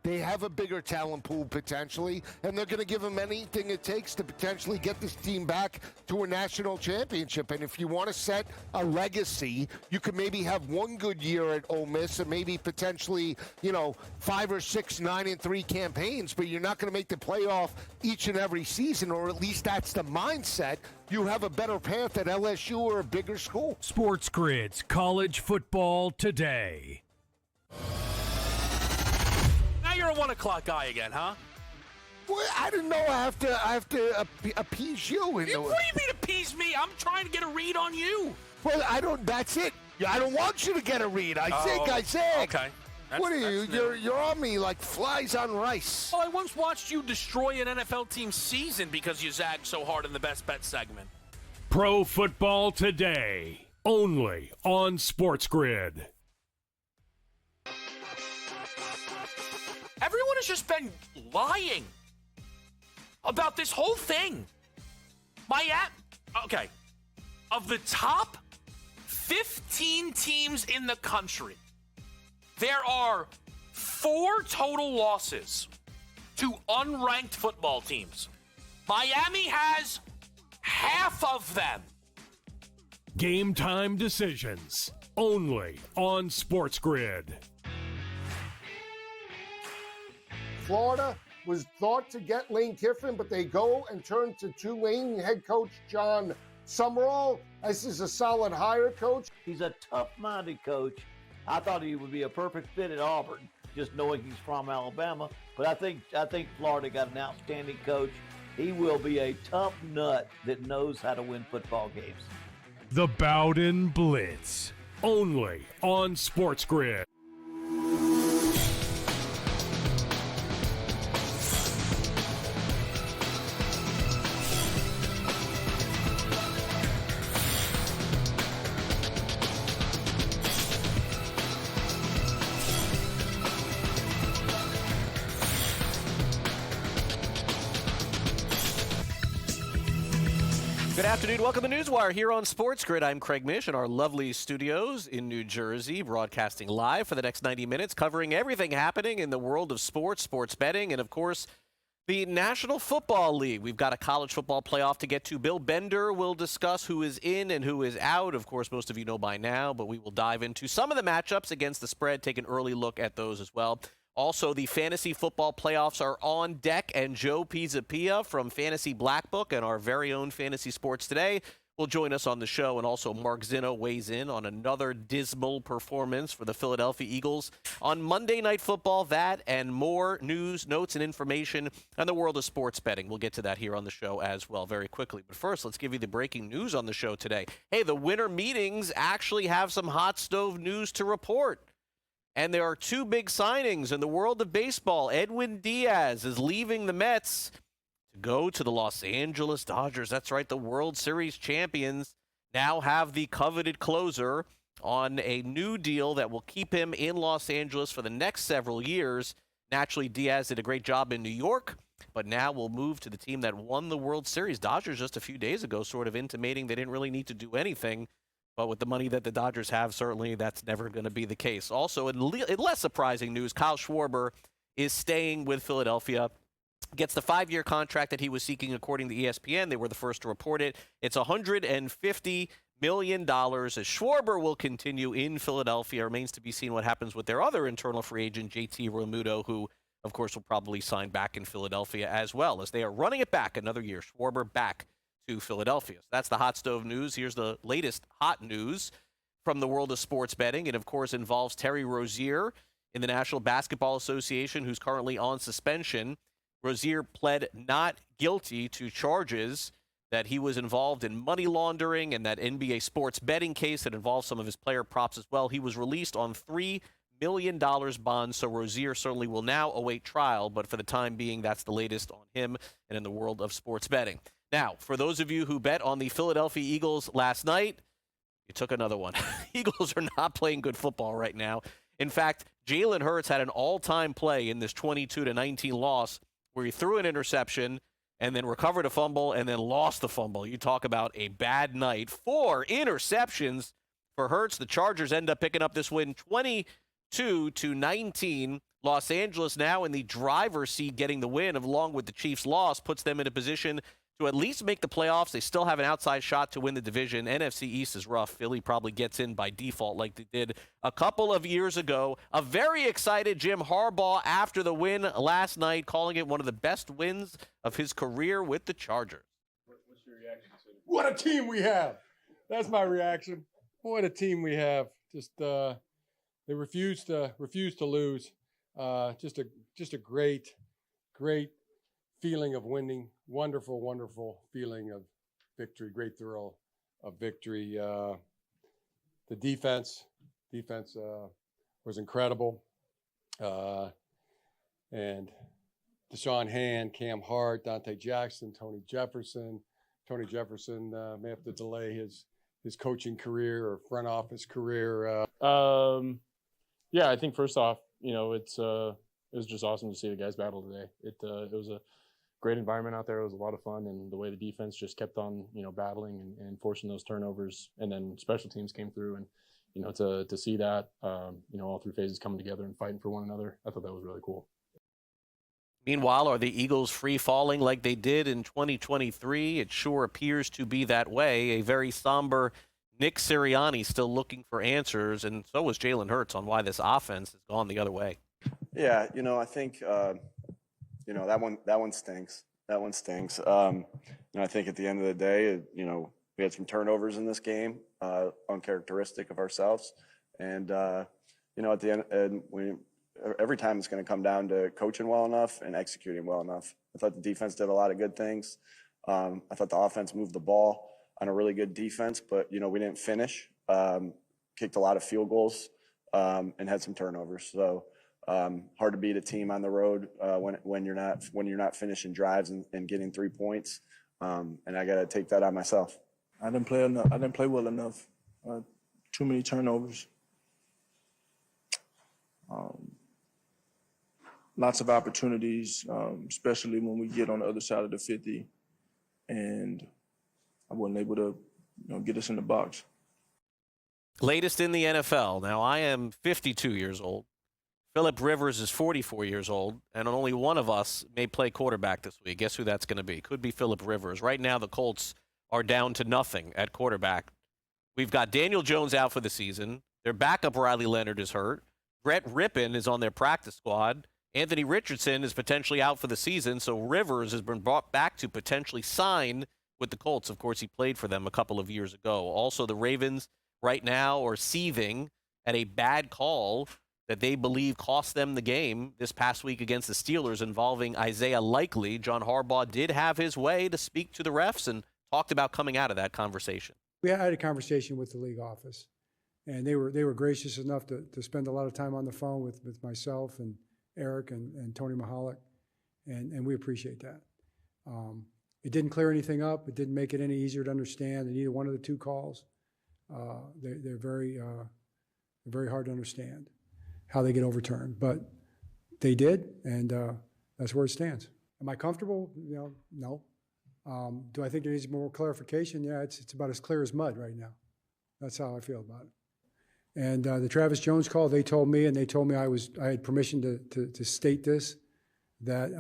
They have a bigger talent pool potentially, and they're going to give them anything it takes to potentially get this team back to a national championship. And if you want to set a legacy, you could maybe have one good year at Ole Miss and maybe potentially, 5 or 6 9-3 campaigns, but you're not going to make the playoff each and every season, or at least that's the mindset. You have a better path at LSU or a bigger school. SportsGrid's College Football Today. Now you're a 1 o'clock guy again, huh? Well, I didn't know I have to appease you. What do you mean appease me? I'm trying to get a read on you. Well, that's it. I don't want you to get a read. I said. Okay. What are you? You're on me like flies on rice. Well, I once watched you destroy an NFL team's season because you zagged so hard in the Best Bet segment. Pro Football Today, only on SportsGrid. Everyone has just been lying about this whole thing. Okay. Of the top 15 teams in the country, there are 4 total losses to unranked football teams. Miami has half of them. Game time decisions, only on SportsGrid. Florida was thought to get Lane Kiffin, but they go and turn to Tulane head coach John Summerall. This is a solid hire, coach. He's a tough-minded coach. I thought he would be a perfect fit at Auburn, just knowing he's from Alabama. But I think Florida got an outstanding coach. He will be a tough nut that knows how to win football games. The Bowden Blitz, only on SportsGrid. Good afternoon. Welcome to NewsWire here on SportsGrid. I'm Craig Mish in our lovely studios in New Jersey, broadcasting live for the next 90 minutes, covering everything happening in the world of sports, sports betting, and, of course, the National Football League. We've got a college football playoff to get to. Bill Bender will discuss who is in and who is out. Of course, most of you know by now, but we will dive into some of the matchups against the spread, take an early look at those as well. Also, the fantasy football playoffs are on deck, and Joe Pizzapia from Fantasy Blackbook and our very own Fantasy Sports Today will join us on the show. And also, Mark Zinno weighs in on another dismal performance for the Philadelphia Eagles on Monday Night Football. That and more news, notes, and information on the world of sports betting. We'll get to that here on the show as well very quickly. But first, let's give you the breaking news on the show today. Hey, the winter meetings actually have some hot stove news to report. And there are 2 big signings in the world of baseball. Edwin Diaz is leaving the Mets to go to the Los Angeles Dodgers. That's right, the World Series champions now have the coveted closer on a new deal that will keep him in Los Angeles for the next several years. Naturally, Diaz did a great job in New York, but now will move to the team that won the World Series. Dodgers just a few days ago sort of intimating they didn't really need to do anything. But with the money that the Dodgers have, certainly that's never going to be the case. Also, in less surprising news, Kyle Schwarber is staying with Philadelphia. Gets the 5-year contract that he was seeking, according to ESPN. They were the first to report it. It's $150 million. As Schwarber will continue in Philadelphia, remains to be seen what happens with their other internal free agent, JT Realmuto, who, of course, will probably sign back in Philadelphia as well, as they are running it back another year. Schwarber back to Philadelphia. So that's the hot stove news. Here's the latest hot news from the world of sports betting. It, of course, involves Terry Rozier in the National Basketball Association, who's currently on suspension. Rozier pled not guilty to charges that he was involved in money laundering and that NBA sports betting case that involves some of his player props as well. He was released on $3 million bond, so Rozier certainly will now await trial, but for the time being, that's the latest on him and in the world of sports betting. Now, for those of you who bet on the Philadelphia Eagles last night, you took another one. Eagles are not playing good football right now. In fact, Jalen Hurts had an all-time play in this 22-19 loss where he threw an interception and then recovered a fumble and then lost the fumble. You talk about a bad night. 4 interceptions for Hurts. The Chargers end up picking up this win 22-19. Los Angeles now in the driver's seat getting the win along with the Chiefs' loss puts them in a position to at least make the playoffs. They still have an outside shot to win the division. NFC East is rough. Philly probably gets in by default like they did a couple of years ago. A very excited Jim Harbaugh after the win last night, calling it one of the best wins of his career with the Chargers. What's your reaction to it? What a team we have. That's my reaction. What a team we have. Just they refuse to lose. Just a great feeling of winning. Wonderful, wonderful feeling of victory. Great thrill of victory. The defense was incredible. And Deshaun Hand, Cam Hart, Dante Jackson, Tony Jefferson. Tony Jefferson may have to delay his coaching career or front office career. Yeah, I think first off, it was just awesome to see the guys battle today. It was a great environment out there. It was a lot of fun, and the way the defense just kept on, battling and forcing those turnovers, and then special teams came through, and to see that, all three phases coming together and fighting for one another, I thought that was really cool. Meanwhile, are the Eagles free-falling like they did in 2023? It sure appears to be that way. A very somber Nick Sirianni still looking for answers, and so was Jalen Hurts on why this offense has gone the other way. Yeah, I think, that one stinks. That one stinks. I think at the end of the day, we had some turnovers in this game, uncharacteristic of ourselves. And, at the end, every time it's going to come down to coaching well enough and executing well enough. I thought the defense did a lot of good things. I thought the offense moved the ball on a really good defense, but, we didn't finish. Kicked a lot of field goals and had some turnovers. So hard to beat a team on the road when you're not finishing drives and getting 3 points. And I got to take that on myself. I didn't play enough. I didn't play well enough. Too many turnovers. Lots of opportunities, especially when we get on the other side of the 50, and I wasn't able to, get us in the box. Latest in the NFL. Now, I am 52 years old. Phillip Rivers is 44 years old, and only one of us may play quarterback this week. Guess who that's going to be? Could be Phillip Rivers. Right now, the Colts are down to nothing at quarterback. We've got Daniel Jones out for the season. Their backup Riley Leonard is hurt. Brett Rippon is on their practice squad. Anthony Richardson is potentially out for the season, so Rivers has been brought back to potentially sign with the Colts. Of course, he played for them a couple of years ago. Also, the Ravens right now are seething at a bad call that they believe cost them the game this past week against the Steelers involving Isaiah Likely. John Harbaugh did have his way to speak to the refs and talked about coming out of that conversation. We had a conversation with the league office, and they were gracious enough to spend a lot of time on the phone with myself and Eric and Tony Mahalik, and we appreciate that. It didn't clear anything up. It didn't make it any easier to understand in either one of the two calls. They're very hard to understand how they get overturned, but they did, and that's where it stands. Am I comfortable? No. Do I think there needs more clarification? Yeah, it's about as clear as mud right now. That's how I feel about it. And the Travis Jones call, they told me, and they told me I had permission to state this, that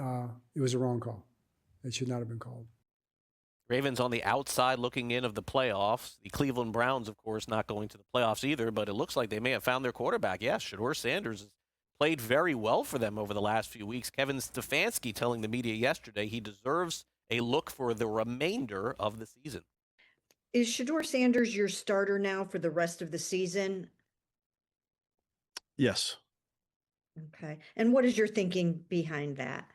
it was a wrong call. It should not have been called. Ravens on the outside looking in of the playoffs. The Cleveland Browns, of course, not going to the playoffs either, but it looks like they may have found their quarterback. Yes, Shedeur Sanders has played very well for them over the last few weeks. Kevin Stefanski telling the media yesterday he deserves a look for the remainder of the season. Is Shedeur Sanders your starter now for the rest of the season? Yes. Okay. And what is your thinking behind that?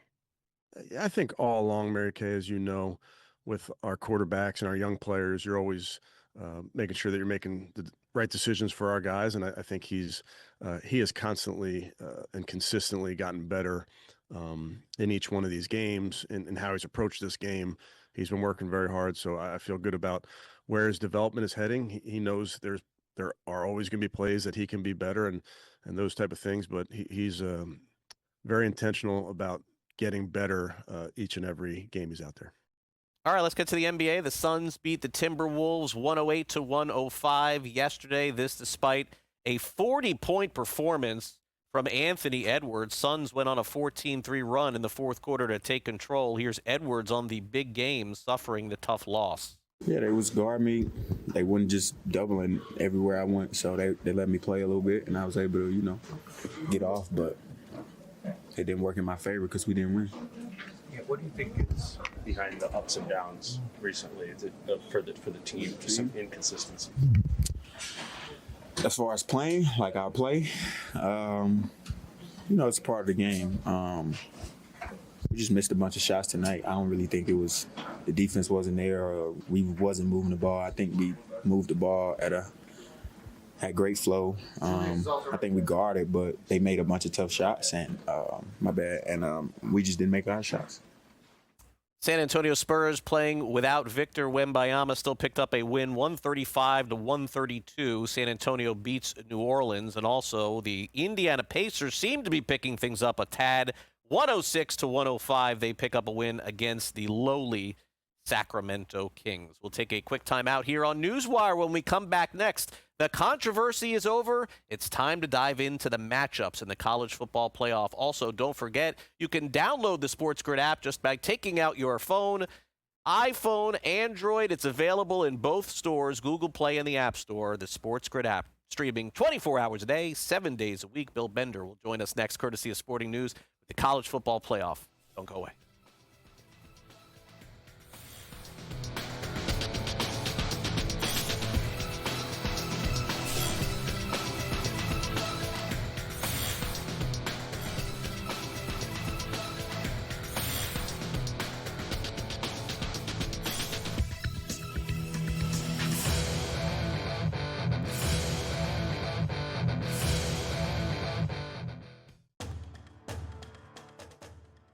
I think all along, Mary Kay, as you know, with our quarterbacks and our young players, you're always making sure that you're making the right decisions for our guys. And I think he has constantly and consistently gotten better in each one of these games and how he's approached this game. He's been working very hard. So I feel good about where his development is heading. He knows there are always going to be plays that he can be better and those type of things. But he's very intentional about getting better each and every game he's out there. All right, let's get to the NBA. The Suns beat the Timberwolves 108-105 yesterday. This despite a 40-point performance from Anthony Edwards. Suns went on a 14-3 run in the fourth quarter to take control. Here's Edwards on the big game, suffering the tough loss. Yeah, they was guard me. They wasn't just doubling everywhere I went, so they let me play a little bit, and I was able to, get off, but it didn't work in my favor because we didn't win. Yeah, what do you think is behind the ups and downs recently? Is it for the team, just some inconsistency? As far as playing, like our play, it's part of the game. We just missed a bunch of shots tonight. I don't really think it was the defense wasn't there or we wasn't moving the ball. I think we moved the ball at great flow. I think we guarded, but they made a bunch of tough shots, and my bad. And we just didn't make our shots. San Antonio Spurs, playing without Victor Wembanyama, still picked up a win, 135-132. San Antonio beats New Orleans, and also the Indiana Pacers seem to be picking things up a tad. 106-105, they pick up a win against the lowly Sacramento Kings. We'll take a quick time out here on NewsWire. When we come back next, the controversy is over. It's time to dive into the matchups in the college football playoff. Also, don't forget, you can download the SportsGrid app just by taking out your phone, iPhone, Android. It's available in both stores, Google Play and the App Store. The SportsGrid app, streaming 24 hours a day, 7 days a week. Bill Bender will join us next, courtesy of Sporting News, with the college football playoff. Don't go away.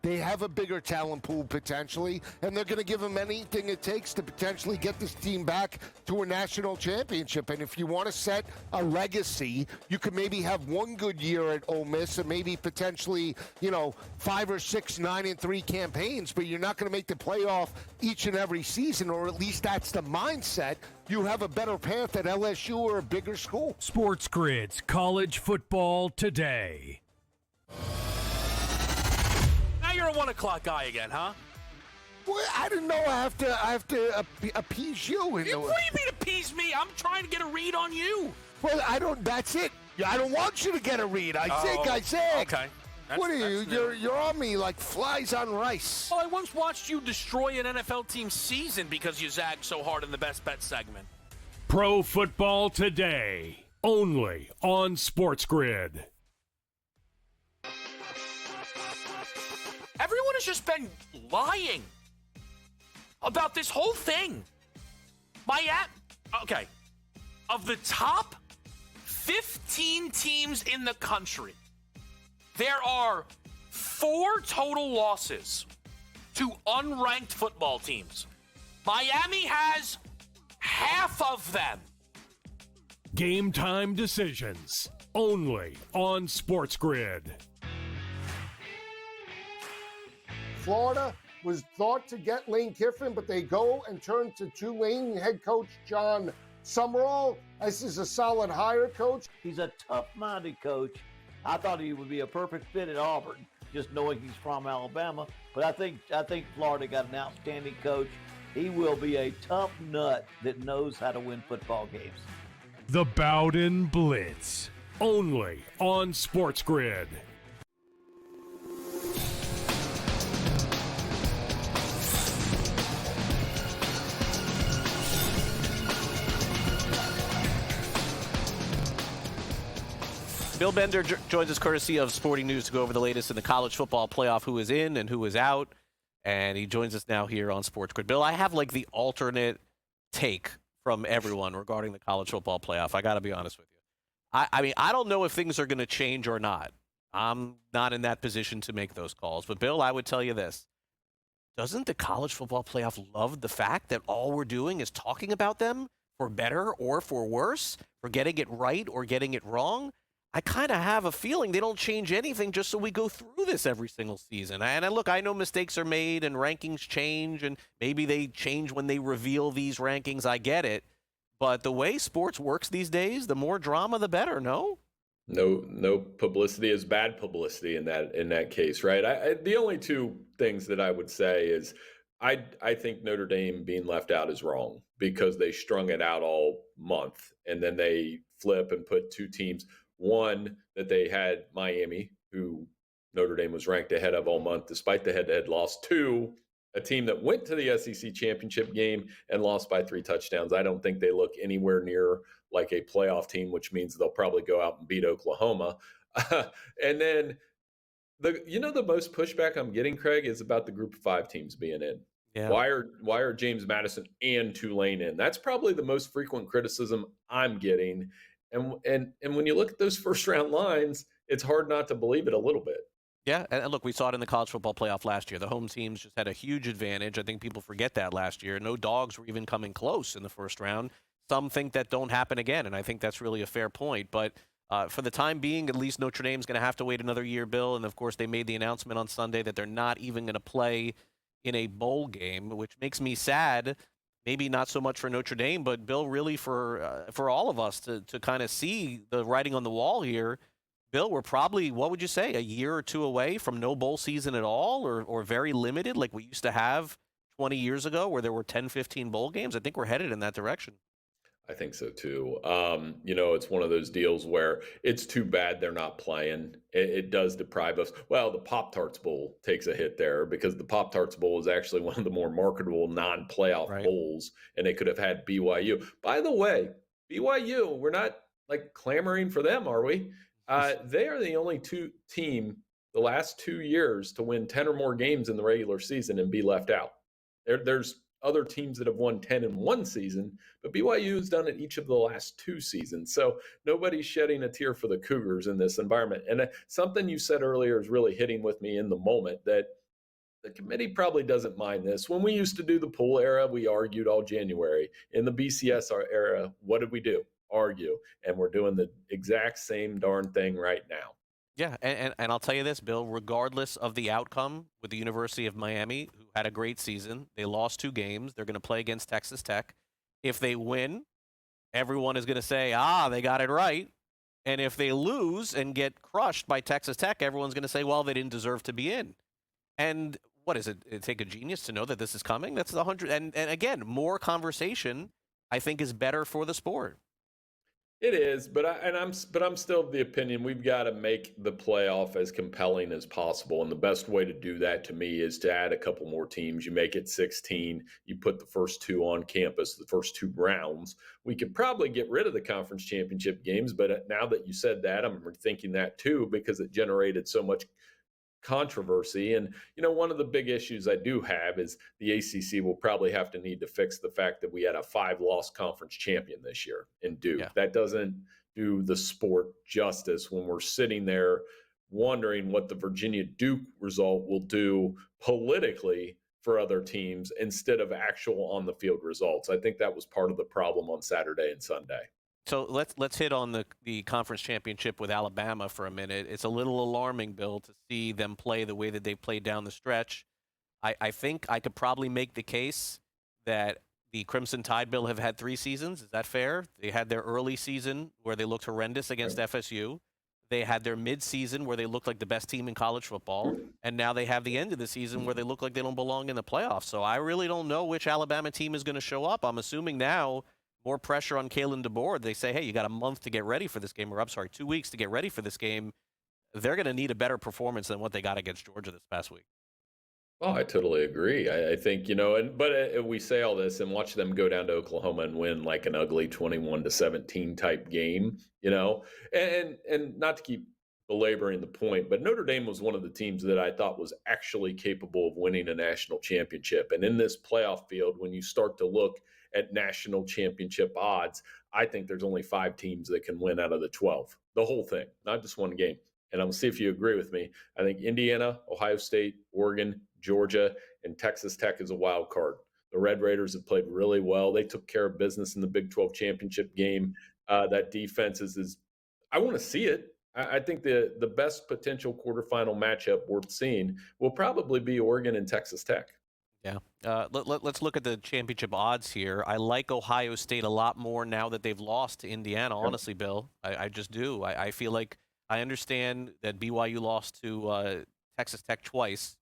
They have a bigger talent pool potentially, and they're going to give them anything it takes to potentially get this team back to a national championship. And if you want to set a legacy, you could maybe have one good year at Ole Miss and maybe potentially, 5 or 6 9-3 campaigns, but you're not going to make the playoff each and every season, or at least that's the mindset. You have a better path at LSU or a bigger school. SportsGrid's College Football Today. Now you're a 1 o'clock guy again, huh? Well, I didn't know I have to appease you. What do you mean appease me? I'm trying to get a read on you. Well, that's it. I don't want you to get a read. I said. Okay. What are you? You're on me like flies on rice. Well, I once watched you destroy an NFL team's season because you zagged so hard in the best bet segment. Pro Football Today, only on SportsGrid. Everyone has just been lying about this whole thing. Okay. Of the top 15 teams in the country, there are 4 total losses to unranked football teams. Miami has half of them. Game time decisions, only on SportsGrid. Florida was thought to get Lane Kiffin, but they go and turn to Tulane head coach John Summerall. This is a solid hire, coach. He's a tough-minded coach. I thought he would be a perfect fit at Auburn, just knowing he's from Alabama. But I think Florida got an outstanding coach. He will be a tough nut that knows how to win football games. The Bowden Blitz, only on SportsGrid. Bill Bender joins us courtesy of Sporting News to go over the latest in the college football playoff, who is in and who is out. And he joins us now here on SportsGrid. Bill, I have like the alternate take from everyone regarding the college football playoff. I got to be honest with you. I mean, I don't know if things are going to change or not. I'm not in that position to make those calls. But, Bill, I would tell you this. Doesn't the college football playoff love the fact that all we're doing is talking about them for better or for worse, for getting it right or getting it wrong? I kind of have a feeling they don't change anything just so we go through this every single season. And look, I know mistakes are made and rankings change, and maybe they change when they reveal these rankings. I get it. But the way sports works these days, the more drama, the better, no? No publicity is bad publicity in that case, right? The only two things that I would say is I think Notre Dame being left out is wrong because they strung it out all month and then they flip and put two teams. One that they had Miami, who Notre Dame was ranked ahead of all month despite the head-to-head loss. Two, a team that went to the SEC championship game and lost by 3 touchdowns. I don't think they look anywhere near like a playoff team, which means they'll probably go out and beat Oklahoma. And then the most pushback I'm getting, Craig, is about the group of 5 teams being in. Yeah. Why are James Madison and Tulane in? That's probably the most frequent criticism I'm getting. And when you look at those first round lines, it's hard not to believe it a little bit. Yeah, and look, we saw it in the college football playoff last year. The home teams just had a huge advantage. I think people forget that last year. No dogs were even coming close in the first round. Some think that don't happen again, and I think that's really a fair point. But for the time being, at least Notre Dame's going to have to wait another year, Bill. And, of course, they made the announcement on Sunday that they're not even going to play in a bowl game, which makes me sad. Maybe not so much for Notre Dame, but, Bill, really for all of us to kind of see the writing on the wall here. Bill, we're probably, what would you say, a year or two away from no bowl season at all or very limited like we used to have 20 years ago where there were 10, 15 bowl games? I think we're headed in that direction. I think so too. It's one of those deals where it's too bad they're not playing. It does deprive us. Well, the Pop-Tarts Bowl takes a hit there because the Pop-Tarts Bowl is actually one of the more marketable non-playoff bowls, and they could have had BYU. By the way, BYU, we're not like clamoring for them, are we? They are the only team the last 2 years to win 10 or more games in the regular season and be left out. There's other teams that have won 10 in one season, but BYU has done it each of the last 2 seasons. So nobody's shedding a tear for the Cougars in this environment. And something you said earlier is really hitting with me in the moment that the committee probably doesn't mind this. When we used to do the pool era, we argued all January. In the BCS era, what did we do? Argue. And we're doing the exact same darn thing right now. Yeah, and I'll tell you this, Bill, regardless of the outcome with the University of Miami, who had a great season, they lost 2 games. They're going to play against Texas Tech. If they win, everyone is going to say, they got it right. And if they lose and get crushed by Texas Tech, everyone's going to say, well, they didn't deserve to be in. And what is it? It'd take a genius to know that this is coming? That's the 100. And again, more conversation, I think, is better for the sport. It is, but I'm still of the opinion we've got to make the playoff as compelling as possible, and the best way to do that to me is to add a couple more teams. You make it 16. You put the first 2 on campus, the first 2 rounds. We could probably get rid of the conference championship games, but now that you said that, I'm rethinking that too because it generated so much controversy. And one of the big issues I do have is the ACC will probably need to fix the fact that we had a 5-loss conference champion this year in Duke. Yeah. That doesn't do the sport justice when we're sitting there wondering what the Virginia Duke result will do politically for other teams instead of actual on the field results. I think that was part of the problem on Saturday and Sunday. So let's hit on the conference championship with Alabama for a minute. It's a little alarming, Bill, to see them play the way that they played down the stretch. I think I could probably make the case that the Crimson Tide, Bill, have had 3 seasons. Is that fair? They had their early season where they looked horrendous against FSU. They had their mid-season where they looked like the best team in college football. And now they have the end of the season where they look like they don't belong in the playoffs. So I really don't know which Alabama team is going to show up. I'm assuming now more pressure on Kalen DeBoer. They say, hey, you got a month to get ready for this game, or 2 weeks to get ready for this game. They're going to need a better performance than what they got against Georgia this past week. Oh, I totally agree. I think, but we say all this and watch them go down to Oklahoma and win like an ugly 21-17 type game, and not to keep belaboring the point, but Notre Dame was one of the teams that I thought was actually capable of winning a national championship. And in this playoff field, when you start to look at national championship odds, I think there's only 5 teams that can win out of the 12, the whole thing, not just one game. And I'm going to see if you agree with me. I think Indiana, Ohio State, Oregon, Georgia, and Texas Tech is a wild card. The Red Raiders have played really well. They took care of business in the Big 12 championship game. That defense is I want to see it. I think the best potential quarterfinal matchup worth seeing will probably be Oregon and Texas Tech. Yeah. Let's look at the championship odds here. I like Ohio State a lot more now that they've lost to Indiana, honestly, Bill. I just do. I feel like I understand that BYU lost to Texas Tech twice.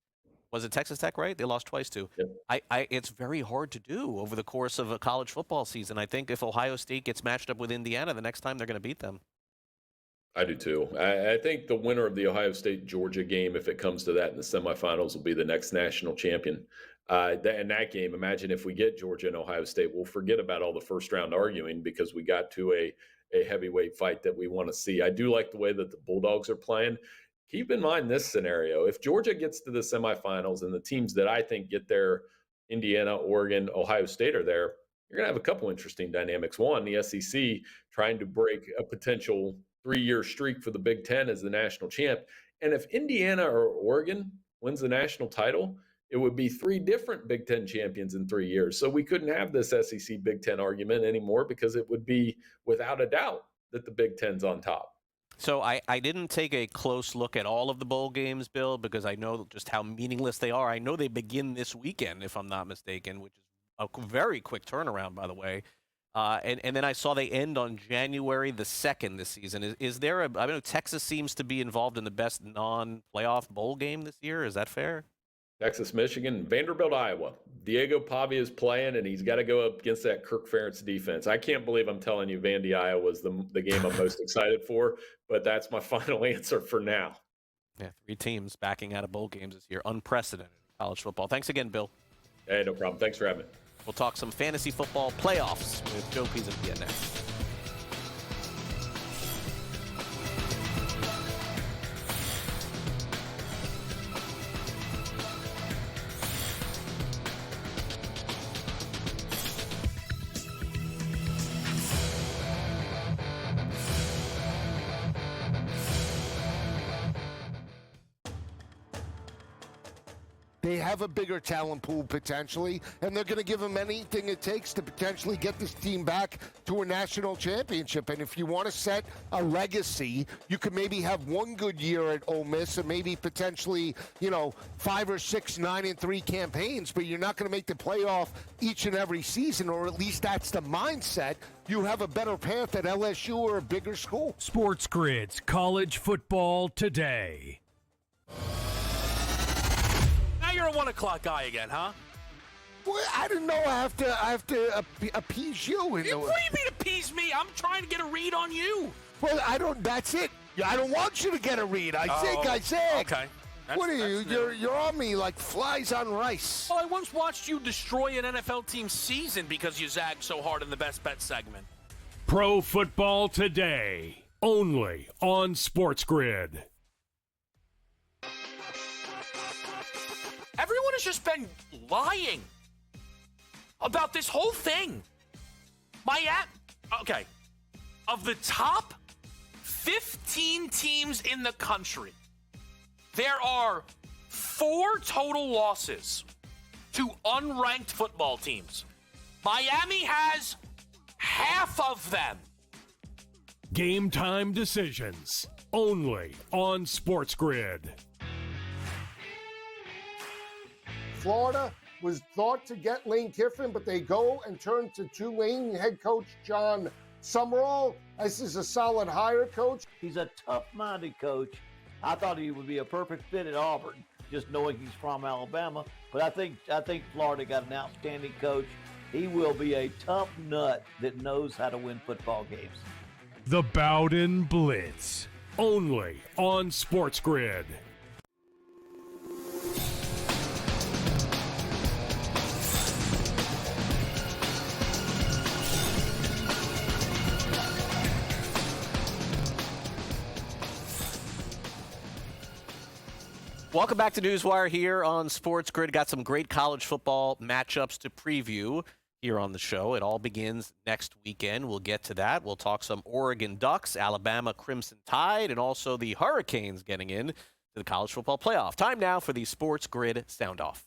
Was it Texas Tech, right? They lost twice, too. Yep. It's very hard to do over the course of a college football season. I think if Ohio State gets matched up with Indiana, the next time they're going to beat them. I do too. I think the winner of the Ohio State-Georgia game, if it comes to that in the semifinals, will be the next national champion. In that game, imagine if we get Georgia and Ohio State, we'll forget about all the first-round arguing because we got to a heavyweight fight that we want to see. I do like the way that the Bulldogs are playing. Keep in mind this scenario. If Georgia gets to the semifinals and the teams that I think get there, Indiana, Oregon, Ohio State are there, you're going to have a couple interesting dynamics. One, the SEC trying to break a potential 3-year streak for the Big Ten as the national champ. And if Indiana or Oregon wins the national title, it would be 3 different Big Ten champions in 3 years. So we couldn't have this SEC Big Ten argument anymore because it would be without a doubt that the Big Ten's on top. So I didn't take a close look at all of the bowl games, Bill, because I know just how meaningless they are. I know they begin this weekend, if I'm not mistaken, which is a very quick turnaround, by the way. And then I saw they end on January the 2nd this season. Is there I know Texas seems to be involved in the best non-playoff bowl game this year. Is that fair? Texas, Michigan, Vanderbilt, Iowa. Diego Pavia is playing, and he's got to go up against that Kirk Ferentz defense. I can't believe I'm telling you Vandy, Iowa is the game I'm most excited for, but that's my final answer for now. Yeah, 3 teams backing out of bowl games this year. Unprecedented in college football. Thanks again, Bill. Hey, no problem. Thanks for having me. We'll talk some fantasy football playoffs with Joe Pisapia next. They have a bigger talent pool potentially, and they're going to give them anything it takes to potentially get this team back to a national championship. And if you want to set a legacy, you could maybe have one good year at Ole Miss and maybe potentially, 5 or 6 9-3 campaigns, but you're not going to make the playoff each and every season, or at least that's the mindset. You have a better path at LSU or a bigger school. SportsGrid's College Football Today. You're a 1 o'clock guy again, huh? Well, I didn't know I have to appease you. What do you mean appease me? I'm trying to get a read on you. Well, that's it. I don't want you to get a read. I said. Okay. What are you? You're on me like flies on rice. Well, I once watched you destroy an NFL team's season because you zagged so hard in the best bet segment. Pro Football Today, only on SportsGrid. Everyone has just been lying about this whole thing. Okay. Of the top 15 teams in the country, there are 4 total losses to unranked football teams. Miami has half of them. Game time decisions, only on SportsGrid. Florida was thought to get Lane Kiffin, but they go and turn to Tulane head coach John Summerall. This is a solid hire, coach. He's a tough-minded coach. I thought he would be a perfect fit at Auburn, just knowing he's from Alabama. But I think Florida got an outstanding coach. He will be a tough nut that knows how to win football games. The Bowden Blitz, only on SportsGrid. Welcome back to NewsWire here on SportsGrid. Got some great college football matchups to preview here on the show. It all begins next weekend. We'll get to that. We'll talk some Oregon Ducks, Alabama Crimson Tide, and also the Hurricanes getting in to the college football playoff. Time now for the SportsGrid Sound Off.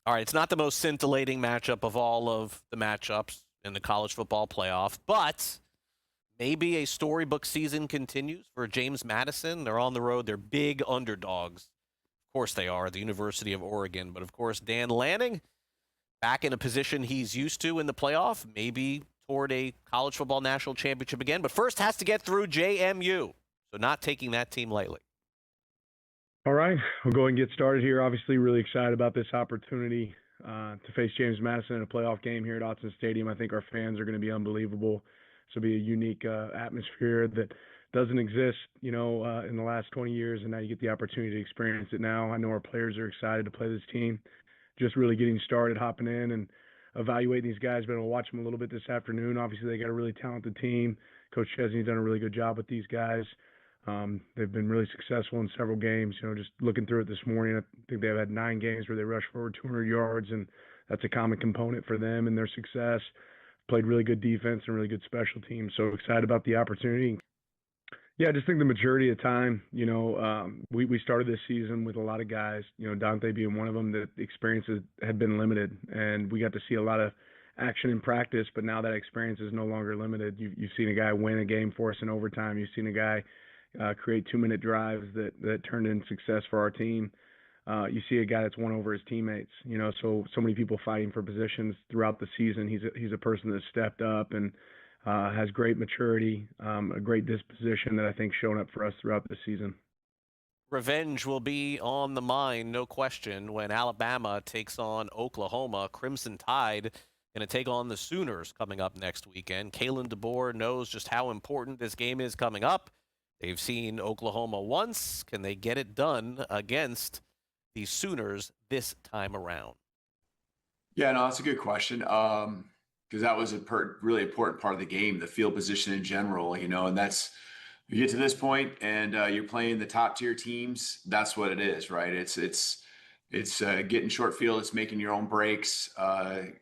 All right, it's not the most scintillating matchup of all of the matchups in the college football playoff, but maybe a storybook season continues for James Madison. They're on the road. They're big underdogs. Of course they are, the University of Oregon. But, of course, Dan Lanning back in a position he's used to in the playoff, maybe toward a college football national championship again. But first has to get through JMU. So not taking that team lightly. All right, we'll go ahead and get started here. Obviously, really excited about this opportunity to face James Madison in a playoff game here at Autzen Stadium. I think our fans are going to be unbelievable. This will be a unique atmosphere that doesn't exist, in the last 20 years, and now you get the opportunity to experience it now. I know our players are excited to play this team. Just really getting started, hopping in and evaluating these guys. Been able to watch them a little bit this afternoon. Obviously, they got a really talented team. Coach Chesney's done a really good job with these guys. They've been really successful in several games. Just looking through it this morning, I think they've had 9 games where they rushed for over 200 yards, and that's a common component for them and their success. Played really good defense and really good special teams. So excited about the opportunity. Yeah, I just think the maturity of time, we started this season with a lot of guys, Dante being one of them, that experiences had been limited, and we got to see a lot of action in practice, but now that experience is no longer limited. You've seen a guy win a game for us in overtime. You've seen a guy create 2-minute drives that turned in success for our team. You see a guy that's won over his teammates, so many people fighting for positions throughout the season. He's a person that stepped up and has great maturity, a great disposition that I think shown up for us throughout the season. Revenge will be on the mind, no question, when Alabama takes on Oklahoma. Crimson Tide going to take on the Sooners coming up next weekend. Kalen DeBoer knows just how important this game is coming up. They've seen Oklahoma once. Can they get it done against the Sooners this time around? Yeah, no, that's a good question. Because that was a really important part of the game, the field position in general, and that's, you get to this point and you're playing the top tier teams. That's what it is, right? It's getting short field. It's making your own breaks, the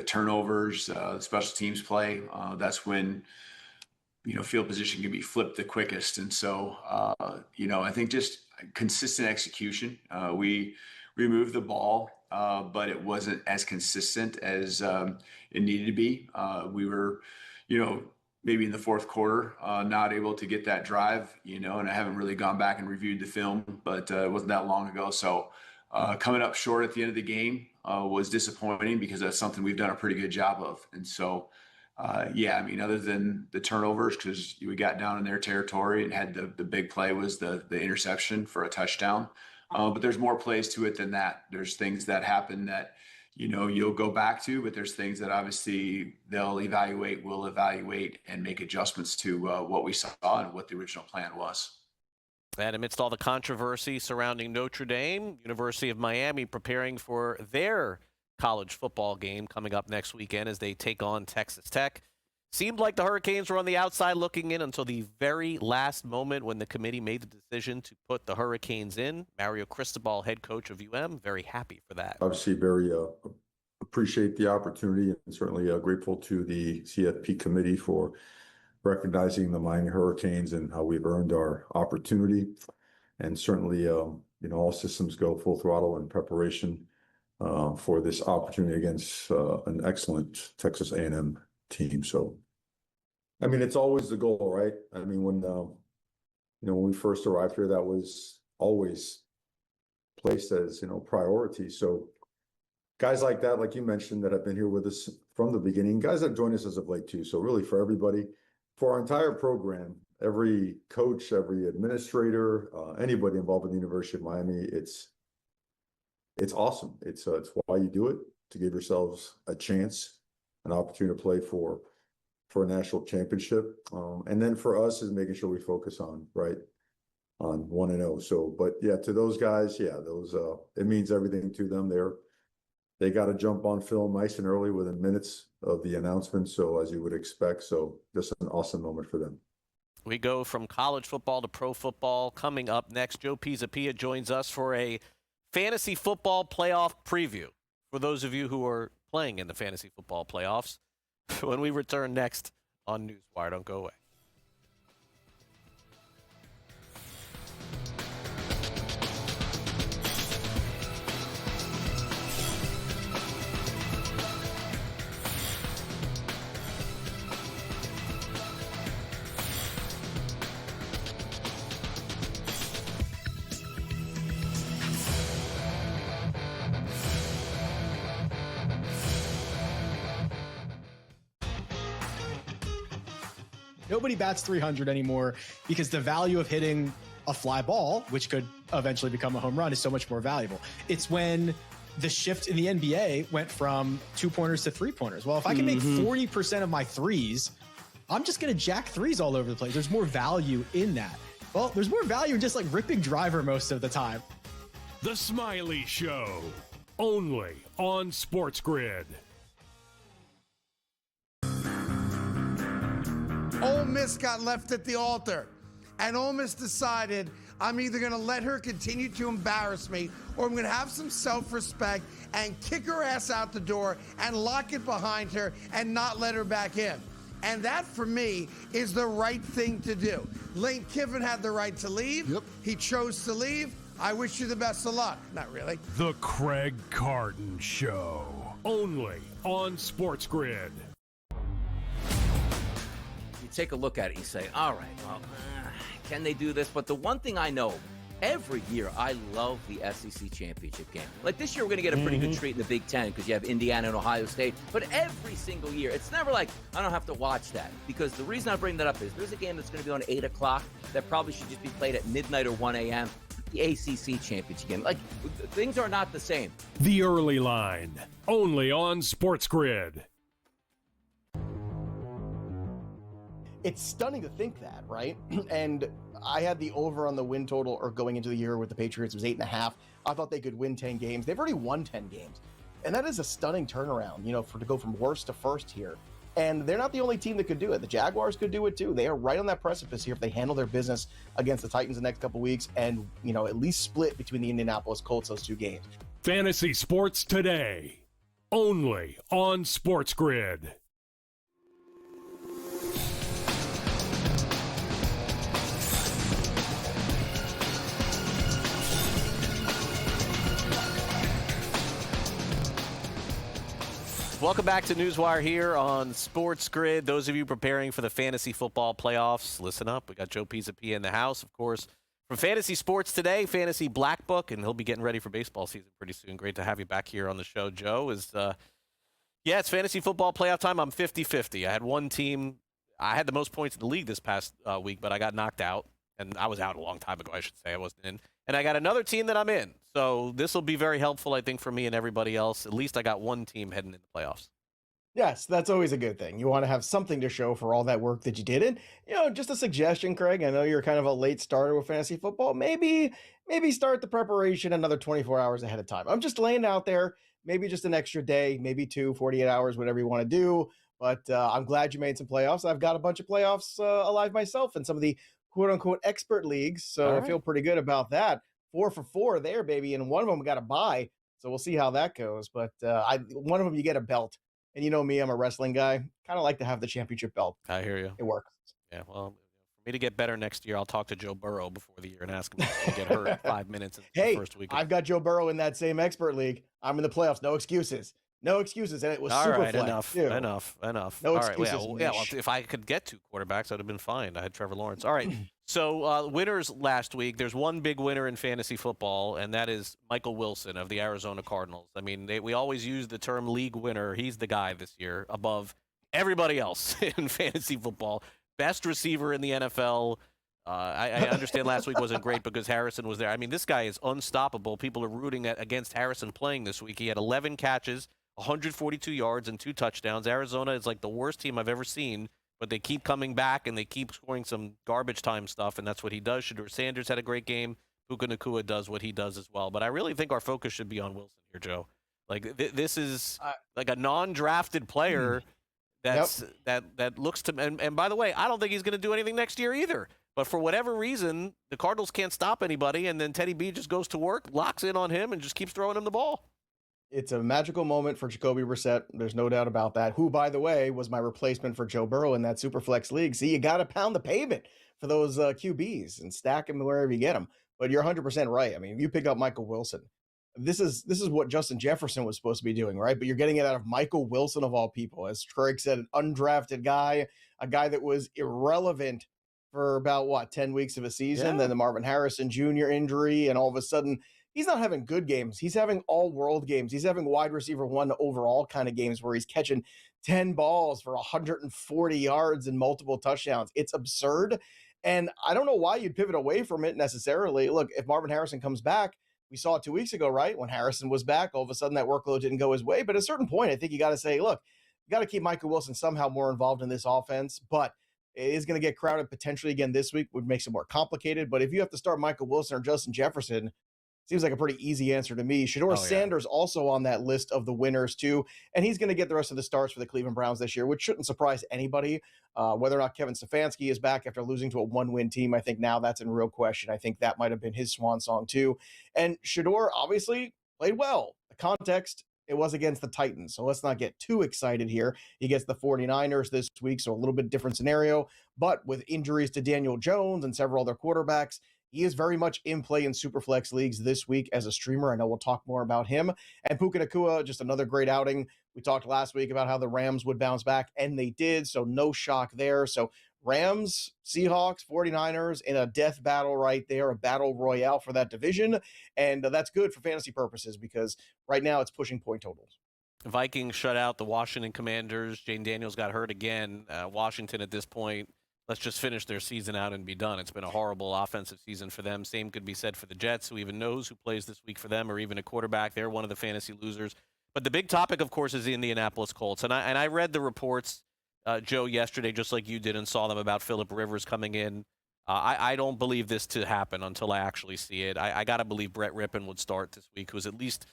turnovers, the special teams play. That's when, field position can be flipped the quickest. And so, I think just consistent execution. We moved the ball, but it wasn't as consistent as it needed to be. We were, maybe in the fourth quarter, not able to get that drive, and I haven't really gone back and reviewed the film, but it wasn't that long ago. So coming up short at the end of the game was disappointing because that's something we've done a pretty good job of. And so, other than the turnovers, because we got down in their territory and had the big play was the interception for a touchdown. But there's more plays to it than that. There's things that happen that, you'll go back to, but there's things that obviously we'll evaluate and make adjustments to what we saw and what the original plan was. And amidst all the controversy surrounding Notre Dame, University of Miami preparing for their college football game coming up next weekend as they take on Texas Tech. Seemed like the Hurricanes were on the outside looking in until the very last moment when the committee made the decision to put the Hurricanes in. Mario Cristobal, head coach of UM, very happy for that. Obviously, very appreciate the opportunity and certainly grateful to the CFP committee for recognizing the Miami Hurricanes and how we've earned our opportunity. And certainly, all systems go full throttle in preparation for this opportunity against an excellent Texas A&M team. So, it's always the goal, right? When we first arrived here, that was always placed as, priority. So guys like that, like you mentioned, that have been here with us from the beginning, guys that joined us as of late too. So really for everybody, for our entire program, every coach, every administrator, anybody involved in the University of Miami, it's awesome. It's why you do it, to give yourselves a chance, an opportunity to play for a national championship. And then for us is making sure we focus on 1-0. So, but yeah, to those guys, it means everything to them. They got to jump on film nice and early within minutes of the announcement. So as you would expect, so just an awesome moment for them. We go from college football to pro football. Coming up next, Joe Pisapia joins us for a fantasy football playoff preview for those of you who are playing in the fantasy football playoffs when we return next on NewsWire. Don't go away. Nobody bats 300 anymore because the value of hitting a fly ball, which could eventually become a home run, is so much more valuable. It's when the shift in the NBA went from 2-pointers to 3-pointers. Well, if I can make 40% of my threes, I'm just going to jack threes all over the place. There's more value in that. Well, there's more value in just like ripping driver most of the time. The Smiley Show, only on SportsGrid. Ole Miss got left at the altar, and Ole Miss decided, I'm either going to let her continue to embarrass me, or I'm going to have some self-respect and kick her ass out the door and lock it behind her and not let her back in. And that, for me, is the right thing to do. Lane Kiffin had the right to leave. Yep. He chose to leave. I wish you the best of luck. Not really. The Craig Carton Show, only on SportsGrid. You take a look at it, you say, all right, well, can they do this? But the one thing I know, every year I love the SEC championship game. Like this year, we're going to get a pretty good treat in the Big Ten because you have Indiana and Ohio State. But every single year, it's never like I don't have to watch that. Because the reason I bring that up is there's a game that's going to be on 8 o'clock that probably should just be played at midnight or 1 a.m. The ACC championship game. Like, things are not the same. The Early Line, only on SportsGrid. It's stunning to think that, right? And I had the over on the win total, or going into the year with the Patriots, it was 8.5. I thought they could win 10 games. They've already won 10 games. And that is a stunning turnaround, to go from worst to first here. And they're not the only team that could do it. The Jaguars could do it too. They are right on that precipice here if they handle their business against the Titans the next couple weeks and, at least split between the Indianapolis Colts those 2 games. Fantasy Sports Today, only on SportsGrid. Welcome back to NewsWire here on SportsGrid. Those of you preparing for the fantasy football playoffs, listen up. We got Joe Pisapia in the house, of course. From Fantasy Sports Today, Fantasy Black Book, and he'll be getting ready for baseball season pretty soon. Great to have you back here on the show, Joe. It's fantasy football playoff time. I'm 50-50. I had one team. I had the most points in the league this past week, but I got knocked out. And I was out a long time ago, I should say. I wasn't in. And I got another team that I'm in. So this will be very helpful, I think, for me and everybody else. At least I got one team heading into the playoffs. Yes, that's always a good thing. You want to have something to show for all that work that you did. And, just a suggestion, Craig. I know you're kind of a late starter with fantasy football. Maybe start the preparation another 24 hours ahead of time. I'm just laying out there. Maybe just an extra day, maybe 2, 48 hours, whatever you want to do. But I'm glad you made some playoffs. I've got a bunch of playoffs alive myself in some of the quote-unquote expert leagues. So right. I feel pretty good about that. 4 for 4 there, baby. And one of them got a bye. So we'll see how that goes. But one of them, you get a belt. And you know me, I'm a wrestling guy. Kind of like to have the championship belt. I hear you. It works. Yeah, well, for me to get better next year, I'll talk to Joe Burrow before the year and ask him if he get hurt 5 minutes in the first week. I've got Joe Burrow in that same expert league. I'm in the playoffs. No excuses. No excuses. And it was super flex, enough. Too. Enough. No All right, excuses. well, if I could get 2 quarterbacks, I'd have been fine. I had Trevor Lawrence. All right. So winners last week. There's one big winner in fantasy football, and that is Michael Wilson of the Arizona Cardinals. I mean, we always use the term league winner. He's the guy this year above everybody else in fantasy football. Best receiver in the NFL. I understand last week wasn't great because Harrison was there. I mean, this guy is unstoppable. People are rooting against Harrison playing this week. He had 11 catches, 142 yards, and 2 touchdowns. Arizona is like the worst team I've ever seen. But they keep coming back, and they keep scoring some garbage time stuff, and that's what he does. Shedeur Sanders had a great game. Puka Nacua does what he does as well. But I really think our focus should be on Wilson here, Joe. Like this is like a non-drafted player that looks to. And by the way, I don't think he's going to do anything next year either. But for whatever reason, the Cardinals can't stop anybody, and then Teddy B just goes to work, locks in on him, and just keeps throwing him the ball. It's a magical moment for Jacoby Brissett. There's no doubt about that. Who, by the way, was my replacement for Joe Burrow in that Superflex league. See, you got to pound the pavement for those QBs and stack them wherever you get them. But you're 100% right. I mean, you pick up Michael Wilson. This is what Justin Jefferson was supposed to be doing, right? But you're getting it out of Michael Wilson of all people. As Craig said, an undrafted guy, a guy that was irrelevant for about, 10 weeks of a season. Yeah. Then the Marvin Harrison Jr. injury, and all of a sudden, he's not having good games. He's having all-world games. He's having wide receiver 1 overall kind of games where he's catching 10 balls for 140 yards and multiple touchdowns. It's absurd. And I don't know why you'd pivot away from it necessarily. Look, if Marvin Harrison comes back, we saw it 2 weeks ago, right? When Harrison was back, all of a sudden that workload didn't go his way. But at a certain point, I think you got to say, look, you got to keep Michael Wilson somehow more involved in this offense. But it is going to get crowded potentially again this week, which makes it more complicated. But if you have to start Michael Wilson or Justin Jefferson, seems like a pretty easy answer to me. Shedeur Sanders also on that list of the winners too, and he's going to get the rest of the starts for the Cleveland Browns this year, which shouldn't surprise anybody. Whether or not Kevin Stefanski is back after losing to a one-win team, I think now that's in real question. I think that might have been his swan song too. And Shedeur obviously played well. The context, it was against the Titans, so let's not get too excited here. He gets the 49ers this week, so a little bit different scenario, but with injuries to Daniel Jones and several other quarterbacks, he is very much in play in Superflex leagues this week as a streamer. I know we'll talk more about him. And Puka Nacua, just another great outing. We talked last week about how the Rams would bounce back, and they did, so no shock there. So Rams, Seahawks, 49ers in a death battle right there, a battle royale for that division. And that's good for fantasy purposes because right now it's pushing point totals. Vikings shut out the Washington Commanders. Jane Daniels got hurt again. Washington at this point, let's just finish their season out and be done. It's been a horrible offensive season for them. Same could be said for the Jets, who even knows who plays this week for them, or even a quarterback. They're one of the fantasy losers. But the big topic, of course, is the Indianapolis Colts. And I read the reports, Joe, yesterday, just like you did, and saw them about Phillip Rivers coming in. I don't believe this to happen until I actually see it. I got to believe Brett Rippon would start this week, who's at least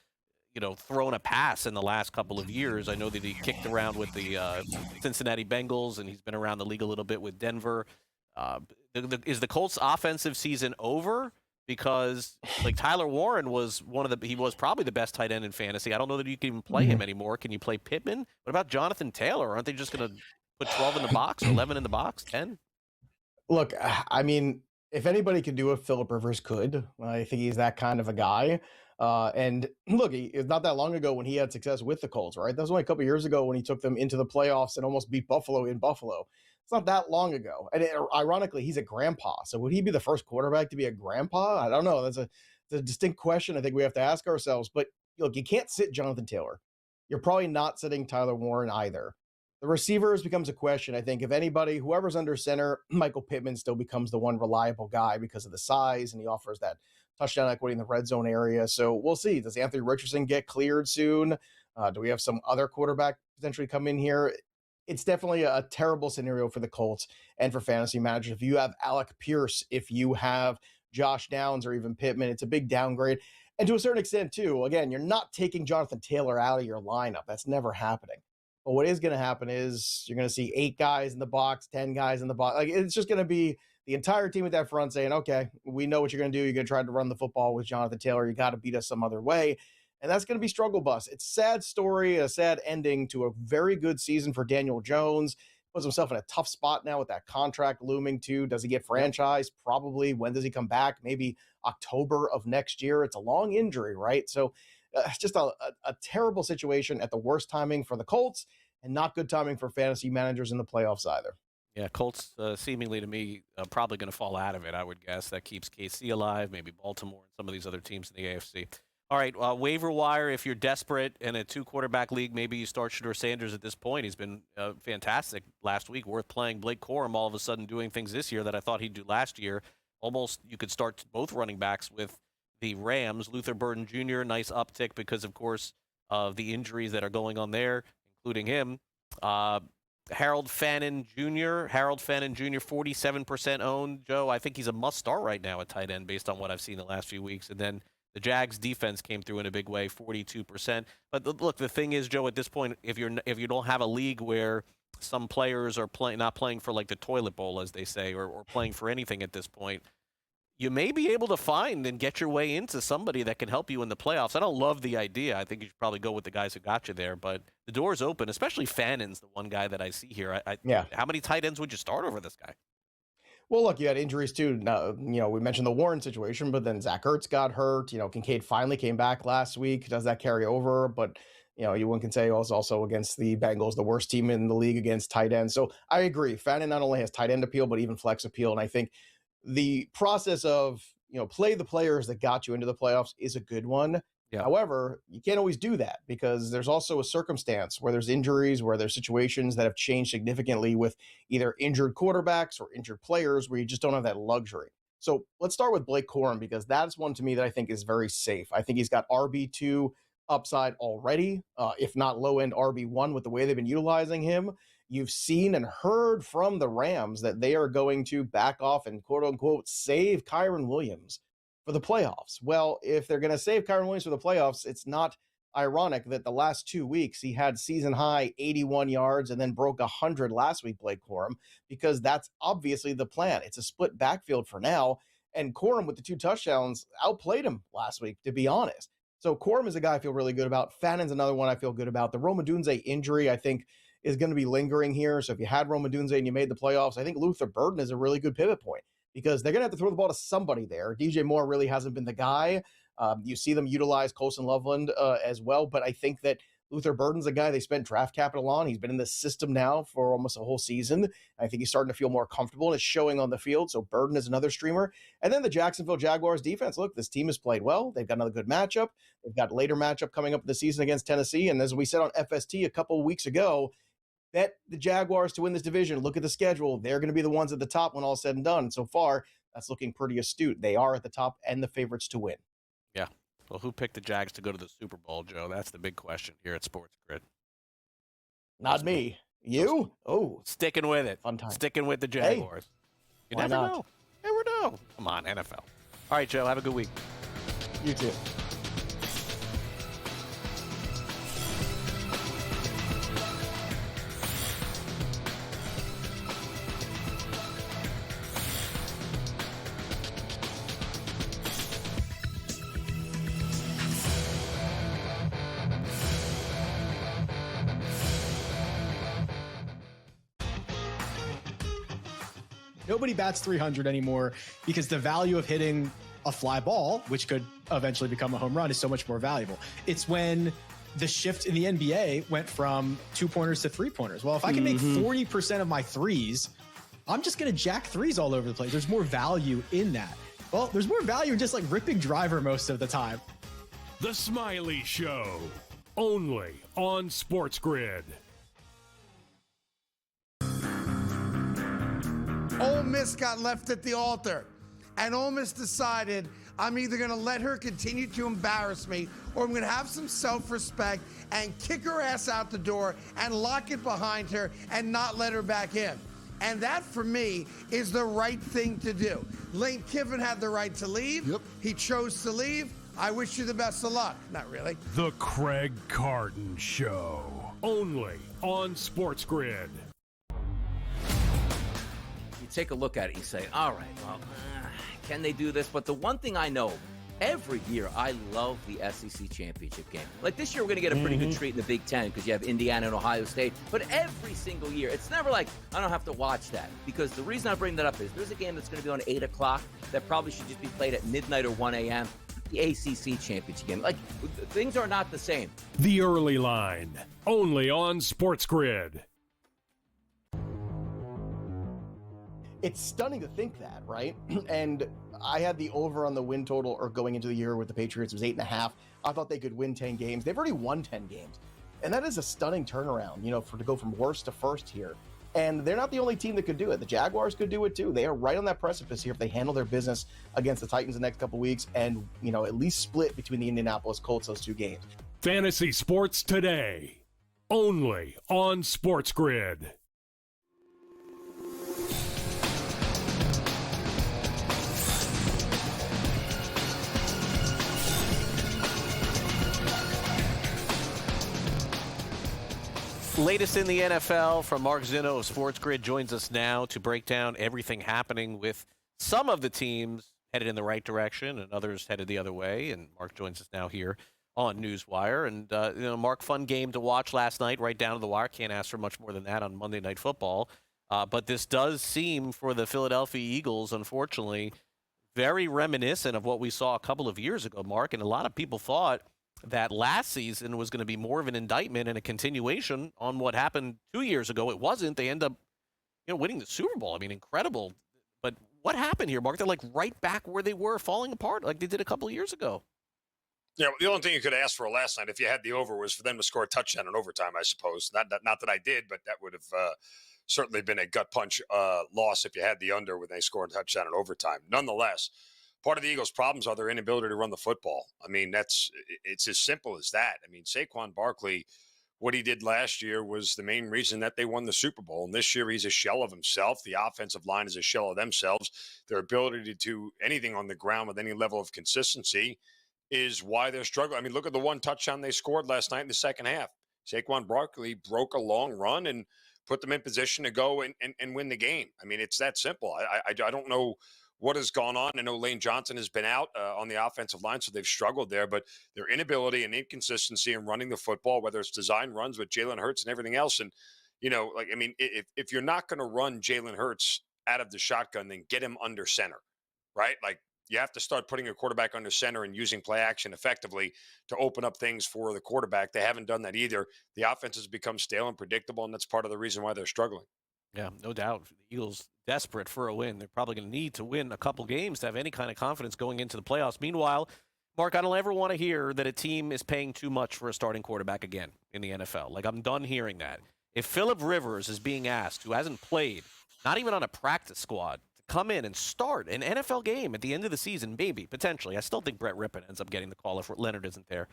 thrown a pass in the last couple of years. I know that he kicked around with the Cincinnati Bengals, and he's been around the league a little bit with Denver. Is the Colts' offensive season over? Because Tyler Warren was he was probably the best tight end in fantasy. I don't know that you can even play him anymore. Can you play Pittman? What about Jonathan Taylor? Aren't they just going to put 12 in the box, or 11 in the box, 10? Look, I mean, if anybody could do it, Phillip Rivers could. I think he's that kind of a guy. And look, it's not that long ago when he had success with the Colts, right? That was only a couple years ago when he took them into the playoffs and almost beat Buffalo in Buffalo. It's not that long ago. And ironically, he's a grandpa. So would he be the first quarterback to be a grandpa? I don't know. That's a distinct question I think we have to ask ourselves. But look, you can't sit Jonathan Taylor. You're probably not sitting Tyler Warren either. The receivers becomes a question. I think if anybody, whoever's under center, Michael Pittman still becomes the one reliable guy because of the size, and he offers that touchdown equity in the red zone area. So we'll see. Does Anthony Richardson get cleared soon? Do we have some other quarterback potentially come in here? It's definitely a terrible scenario for the Colts and for fantasy managers. If you have Alec Pierce, if you have Josh Downs or even Pittman, it's a big downgrade. And to a certain extent, too, again, you're not taking Jonathan Taylor out of your lineup. That's never happening. But what is going to happen is you're going to see 8 guys in the box, 10 guys in the box. It's just going to be the entire team at that front saying, okay, we know what you're going to do. You're going to try to run the football with Jonathan Taylor. You got to beat us some other way. And that's going to be struggle bus. It's a sad story, a sad ending to a very good season for Daniel Jones. Puts himself in a tough spot now with that contract looming too. Does he get franchised? Probably. When does he come back? Maybe October of next year. It's a long injury, right? So it's just a terrible situation at the worst timing for the Colts and not good timing for fantasy managers in the playoffs either. Yeah, Colts seemingly to me probably going to fall out of it, I would guess. That keeps KC alive, maybe Baltimore and some of these other teams in the AFC. All right, waiver wire, if you're desperate in a 2-quarterback league, maybe you start Shedeur Sanders at this point. He's been fantastic last week, worth playing. Blake Corum all of a sudden doing things this year that I thought he'd do last year. Almost you could start both running backs with the Rams. Luther Burden Jr., nice uptick because, of course, of the injuries that are going on there, including him. Harold Fannin Jr., 47% owned. Joe, I think he's a must-start right now at tight end based on what I've seen the last few weeks. And then the Jags defense came through in a big way, 42%. But look, the thing is, Joe, at this point, if you don't have a league where some players are not playing for like the toilet bowl, as they say, or playing for anything at this point, you may be able to find and get your way into somebody that can help you in the playoffs. I don't love the idea. I think you should probably go with the guys who got you there, but the door's open, especially Fannin's the one guy that I see here. Yeah. How many tight ends would you start over this guy? Well, look, you had injuries too. Now, we mentioned the Warren situation, but then Zach Ertz got hurt. Kincaid finally came back last week. Does that carry over? But, one can say also against the Bengals, the worst team in the league against tight ends. So I agree. Fannin not only has tight end appeal, but even flex appeal. And I think the process of, play the players that got you into the playoffs is a good one. However, you can't always do that because there's also a circumstance where there's injuries, where there's situations that have changed significantly with either injured quarterbacks or injured players where you just don't have that luxury. So let's start with Blake Corum because that's one to me that I think is very safe. I think he's got RB2 upside already, if not low-end RB1 with the way they've been utilizing him. You've seen and heard from the Rams that they are going to back off and quote-unquote save Kyren Williams for the playoffs. Well, if they're going to save Kyren Williams for the playoffs, it's not ironic that the last 2 weeks he had season high 81 yards and then broke 100 last week, Blake Corum, because that's obviously the plan. It's a split backfield for now, and Corum with the 2 touchdowns outplayed him last week, to be honest. So Corum is a guy I feel really good about. Fannon's another one I feel good about. The Rome Odunze injury, I think, is going to be lingering here. So if you had Rome Odunze and you made the playoffs, I think Luther Burden is a really good pivot point because they're going to have to throw the ball to somebody there. DJ Moore really hasn't been the guy. You see them utilize Colson Loveland as well, but I think that Luther Burden's a guy they spent draft capital on. He's been in this system now for almost a whole season. I think he's starting to feel more comfortable and it's showing on the field. So Burden is another streamer. And then the Jacksonville Jaguars defense. Look, this team has played well. They've got another good matchup. They've got a later matchup coming up this season against Tennessee. And as we said on FST a couple of weeks ago, bet the Jaguars to win this division. Look at the schedule. They're going to be the ones at the top when all said and done. And so far, that's looking pretty astute. They are at the top and the favorites to win. Yeah. Well, who picked the Jags to go to the Super Bowl, Joe? That's the big question here at SportsGrid. Not me. You? Oh. Sticking with it. Fun time. Sticking with the Jaguars. You why never not? know. Never know. Come on, NFL. All right, Joe, have a good week. You too. Nobody bats 300 anymore because the value of hitting a fly ball, which could eventually become a home run, is so much more valuable. It's when the shift in the NBA went from 2-pointers to 3-pointers. Well, if I can make 40% of my threes, I'm just going to jack threes all over the place. There's more value in that. Well, there's more value in just like ripping driver most of the time. The Smiley Show, only on SportsGrid. Ole Miss got left at the altar, and Ole Miss decided I'm either going to let her continue to embarrass me or I'm going to have some self-respect and kick her ass out the door and lock it behind her and not let her back in. And that, for me, is the right thing to do. Lane Kiffin had the right to leave. Yep. He chose to leave. I wish you the best of luck. Not really. The Craig Carton Show, only on SportsGrid. Take a look at it, you say, all right, well, can they do this? But the one thing I know, every year I love the SEC championship game. Like this year, we're going to get a pretty good treat in the Big Ten because you have Indiana and Ohio State. But every single year, it's never like I don't have to watch that because the reason I bring that up is there's a game that's going to be on 8 o'clock that probably should just be played at midnight or 1 a.m. The ACC championship game. Like things are not the same. The Early Line, only on SportsGrid. It's stunning to think that, right? And I had the over on the win total or going into the year with the Patriots. It was 8.5. I thought they could win 10 games. They've already won 10 games. And that is a stunning turnaround, to go from worst to first here. And they're not the only team that could do it. The Jaguars could do it too. They are right on that precipice here if they handle their business against the Titans the next couple weeks and, at least split between the Indianapolis Colts those 2 games. Fantasy Sports Today, only on SportsGrid. Latest in the NFL from Mark Zinno of SportsGrid joins us now to break down everything happening with some of the teams headed in the right direction and others headed the other way. And Mark joins us now here on NewsWire. And, Mark, fun game to watch last night, right down to the wire. Can't ask for much more than that on Monday Night Football. But this does seem for the Philadelphia Eagles, unfortunately, very reminiscent of what we saw a couple of years ago, Mark. And a lot of people thought that last season was going to be more of an indictment and a continuation on what happened 2 years ago. It wasn't. They end up, winning the Super Bowl. I mean, incredible. But what happened here, Mark? They're like right back where they were, falling apart like they did a couple of years ago. Yeah, the only thing you could ask for last night, if you had the over, was for them to score a touchdown in overtime, I suppose. Not that I did, but that would have certainly been a gut punch loss if you had the under when they scored a touchdown in overtime. Nonetheless, part of the Eagles' problems are their inability to run the football. I mean, it's as simple as that. I mean, Saquon Barkley, what he did last year was the main reason that they won the Super Bowl. And this year, he's a shell of himself. The offensive line is a shell of themselves. Their ability to do anything on the ground with any level of consistency is why they're struggling. I mean, look at the one touchdown they scored last night in the second half. Saquon Barkley broke a long run and put them in position to go and win the game. I mean, it's that simple. I don't know what has gone on. I know Lane Johnson has been out on the offensive line, so they've struggled there. But their inability and inconsistency in running the football, whether it's design runs with Jalen Hurts and everything else, and I mean, if you're not going to run Jalen Hurts out of the shotgun, then get him under center, right? Like, you have to start putting a quarterback under center and using play action effectively to open up things for the quarterback. They haven't done that either. The offense has become stale and predictable, and that's part of the reason why they're struggling. Yeah, no doubt. The Eagles desperate for a win. They're probably going to need to win a couple games to have any kind of confidence going into the playoffs. Meanwhile, Mark, I don't ever want to hear that a team is paying too much for a starting quarterback again in the NFL. Like, I'm done hearing that. If Phillip Rivers is being asked, who hasn't played, not even on a practice squad, come in and start an NFL game at the end of the season, maybe, potentially. I still think Brett Rippon ends up getting the call if Leonard isn't there.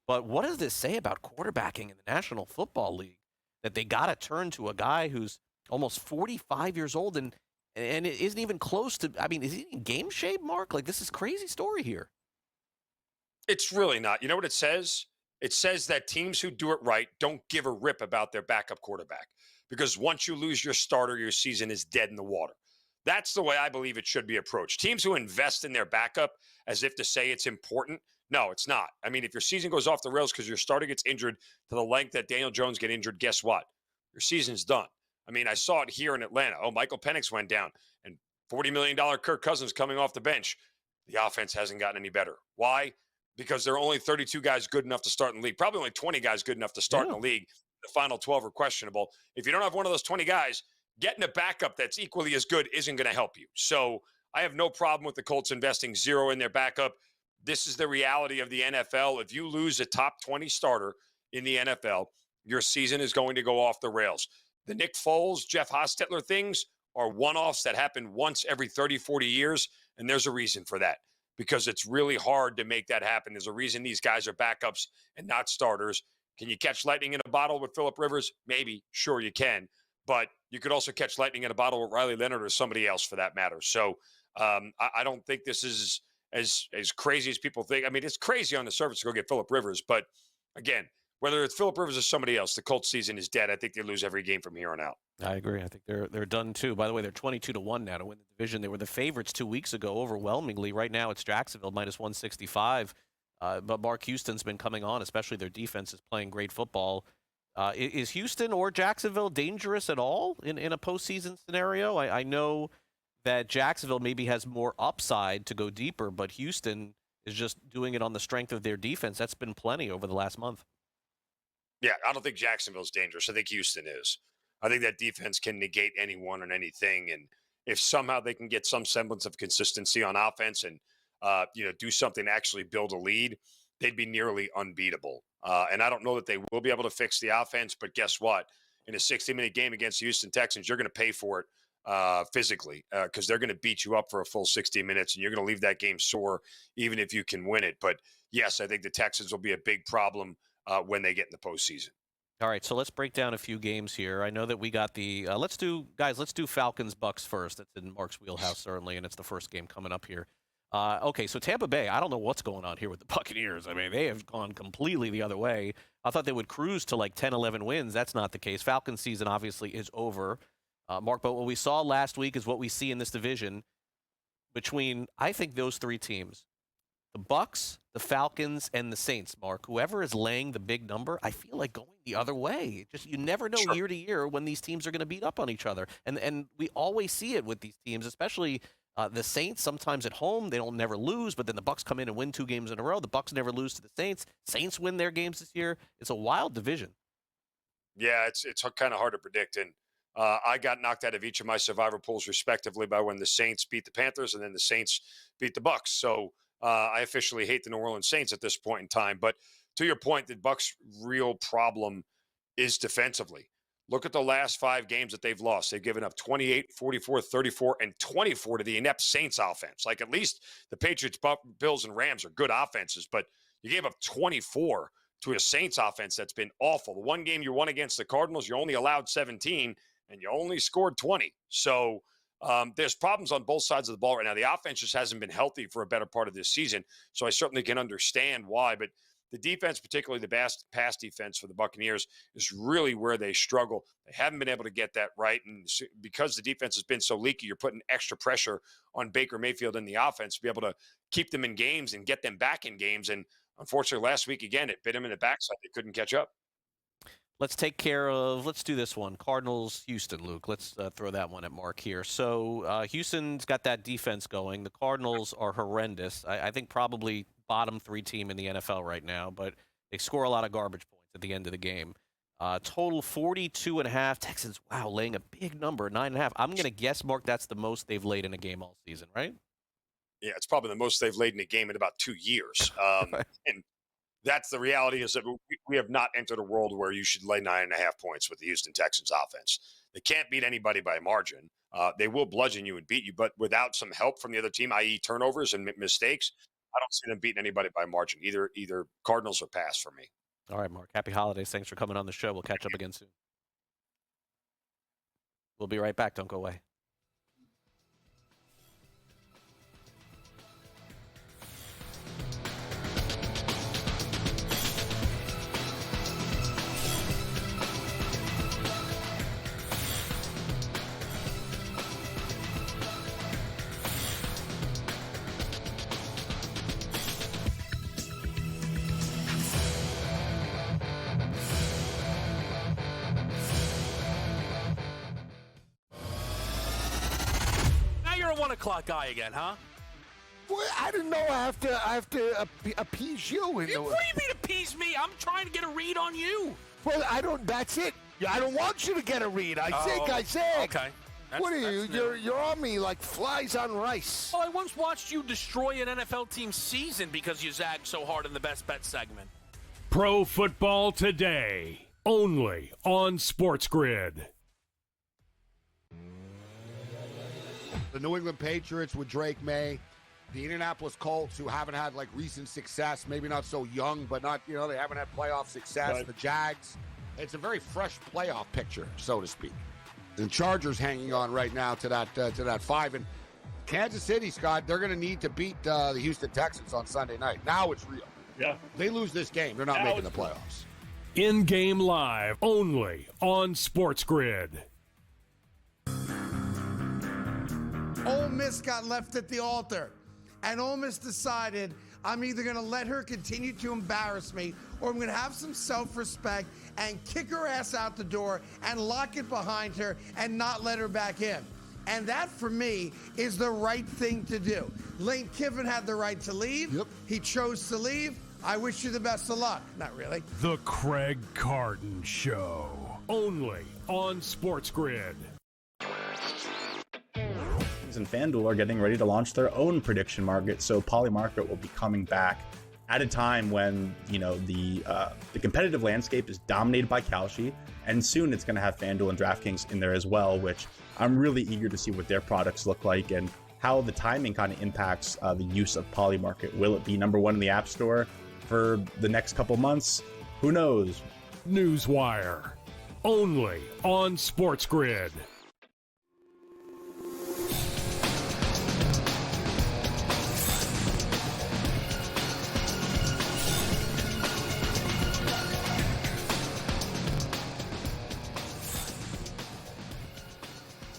But what does this say about quarterbacking in the National Football League? That they got to turn to a guy who's almost 45 years old and it isn't even close to, I mean, is he in game shape, Mark? Like, this is crazy story here. It's really not. You know what it says? It says that teams who do it right don't give a rip about their backup quarterback. Because once you lose your starter, your season is dead in the water. That's the way I believe it should be approached. Teams who invest in their backup as if to say it's important, no, it's not. I mean, if your season goes off the rails because your starter gets injured to the length that Daniel Jones get injured, guess what? Your season's done. I mean, I saw it here in Atlanta. Oh, Michael Penix went down, and $40 million Kirk Cousins coming off the bench. The offense hasn't gotten any better. Why? Because there are only 32 guys good enough to start in the league. Probably only 20 guys good enough to start in the league. The final 12 are questionable. If you don't have one of those 20 guys, getting a backup that's equally as good isn't going to help you. So I have no problem with the Colts investing zero in their backup. This is the reality of the NFL. If you lose a top 20 starter in the NFL, your season is going to go off the rails. The Nick Foles, Jeff Hostetler things are one-offs that happen once every 30, 40 years, and there's a reason for that because it's really hard to make that happen. There's a reason these guys are backups and not starters. Can you catch lightning in a bottle with Phillip Rivers? Maybe. Sure you can. But you could also catch lightning in a bottle with Riley Leonard or somebody else for that matter. So I don't think this is as crazy as people think. I mean, it's crazy on the surface to go get Phillip Rivers. But, again, whether it's Phillip Rivers or somebody else, the Colts season is dead. I think they lose every game from here on out. I agree. I think they're done, too. By the way, they're 22-1 now to win the division. They were the favorites 2 weeks ago overwhelmingly. Right now it's Jacksonville minus 165. But Mark, Houston's been coming on, especially their defense is playing great football. Is Houston or Jacksonville dangerous at all in a postseason scenario? I know that Jacksonville maybe has more upside to go deeper, but Houston is just doing it on the strength of their defense. That's been plenty over the last month. Yeah, I don't think Jacksonville's dangerous. I think Houston is. I think that defense can negate anyone and anything. And if somehow they can get some semblance of consistency on offense and do something to actually build a lead, they'd be nearly unbeatable. And I don't know that they will be able to fix the offense, but guess what? In a 60-minute game against the Houston Texans, you're going to pay for it physically because they're going to beat you up for a full 60 minutes, and you're going to leave that game sore even if you can win it. But, yes, I think the Texans will be a big problem when they get in the postseason. All right, so let's break down a few games here. I know that we got the let's do Falcons-Bucks first. That's in Mark's wheelhouse, certainly, and it's the first game coming up here. Okay, so Tampa Bay, I don't know what's going on here with the Buccaneers. I mean, they have gone completely the other way. I thought they would cruise to like 10, 11 wins. That's not the case. Falcons season obviously is over, Mark, but what we saw last week is what we see in this division between, I think, those three teams. The Bucks, the Falcons, and the Saints, Mark. Whoever is laying the big number, I feel like going the other way. Just you never know year to year when these teams are going to beat up on each other. And we always see it with these teams, especially the Saints. Sometimes at home, they don't never lose, but then the Bucks come in and win 2 games in a row. The Bucks never lose to the Saints. Saints win their games this year. It's a wild division. Yeah, it's kind of hard to predict. And I got knocked out of each of my survivor pools respectively by when the Saints beat the Panthers and then the Saints beat the Bucks. So I officially hate the New Orleans Saints at this point in time. But to your point, the Bucs' real problem is defensively. Look at the last 5 games that they've lost. They've given up 28, 44, 34, and 24 to the inept Saints offense. Like, at least the Patriots, Bills, and Rams are good offenses, but you gave up 24 to a Saints offense that's been awful. The one game you won against the Cardinals, you only allowed 17, and you only scored 20. So there's problems on both sides of the ball right now. The offense just hasn't been healthy for a better part of this season, so I certainly can understand why. But the defense, particularly the pass defense for the Buccaneers, is really where they struggle. They haven't been able to get that right. And because the defense has been so leaky, you're putting extra pressure on Baker Mayfield in the offense to be able to keep them in games and get them back in games. And unfortunately, last week, again, it bit them in the backside. They couldn't catch up. Let's do this one. Cardinals, Houston, Luke. Let's throw that one at Mark here. So Houston's got that defense going. The Cardinals are horrendous. I think probably bottom 3 team in the NFL right now, but they score a lot of garbage points at the end of the game. Total 42.5. Texans, wow, laying a big number, 9.5. I'm going to guess, Mark, that's the most they've laid in a game all season, right? Yeah, it's probably the most they've laid in a game in about 2 years. And that's the reality, is that we have not entered a world where you should lay 9.5 points with the Houston Texans offense. They can't beat anybody by margin. They will bludgeon you and beat you, but without some help from the other team, i.e. turnovers and mistakes, I don't see them beating anybody by margin, either Cardinals or pass for me. All right, Mark. Happy holidays. Thanks for coming on the show. We'll catch up again soon. We'll be right back. Don't go away. You're a 1 o'clock guy again, huh? Well, I didn't know I have to appease you. What do you mean appease me? I'm trying to get a read on you. Well, I don't. That's it. I don't want you to get a read. I said. Okay. What are you? You're on me like flies on rice. Well, I once watched you destroy an NFL team's season because you zagged so hard in the best bet segment. Pro Football Today, only on SportsGrid. The New England Patriots with Drake May, the Indianapolis Colts, who haven't had like recent success, maybe not so young, but not, they haven't had playoff success. Right. The Jags, it's a very fresh playoff picture, so to speak. The Chargers hanging on right now to that 5. And Kansas City, Scott, they're going to need to beat the Houston Texans on Sunday night. Now it's real. Yeah. They lose this game, they're not making the playoffs. In-game live, only on SportsGrid. Ole Miss got left at the altar, and Ole Miss decided, I'm either going to let her continue to embarrass me, or I'm going to have some self-respect and kick her ass out the door and lock it behind her and not let her back in. And that, for me, is the right thing to do. Lane Kiffin had the right to leave. Yep. He chose to leave. I wish you the best of luck. Not really. The Craig Carton Show, only on SportsGrid. And FanDuel are getting ready to launch their own prediction market, so Polymarket will be coming back at a time when the competitive landscape is dominated by Kalshi, and soon it's going to have FanDuel and DraftKings in there as well, which I'm really eager to see what their products look like and how the timing kind of impacts the use of Polymarket. Will it be number 1 in the App Store for the next couple months? Who knows? NewsWire, only on SportsGrid.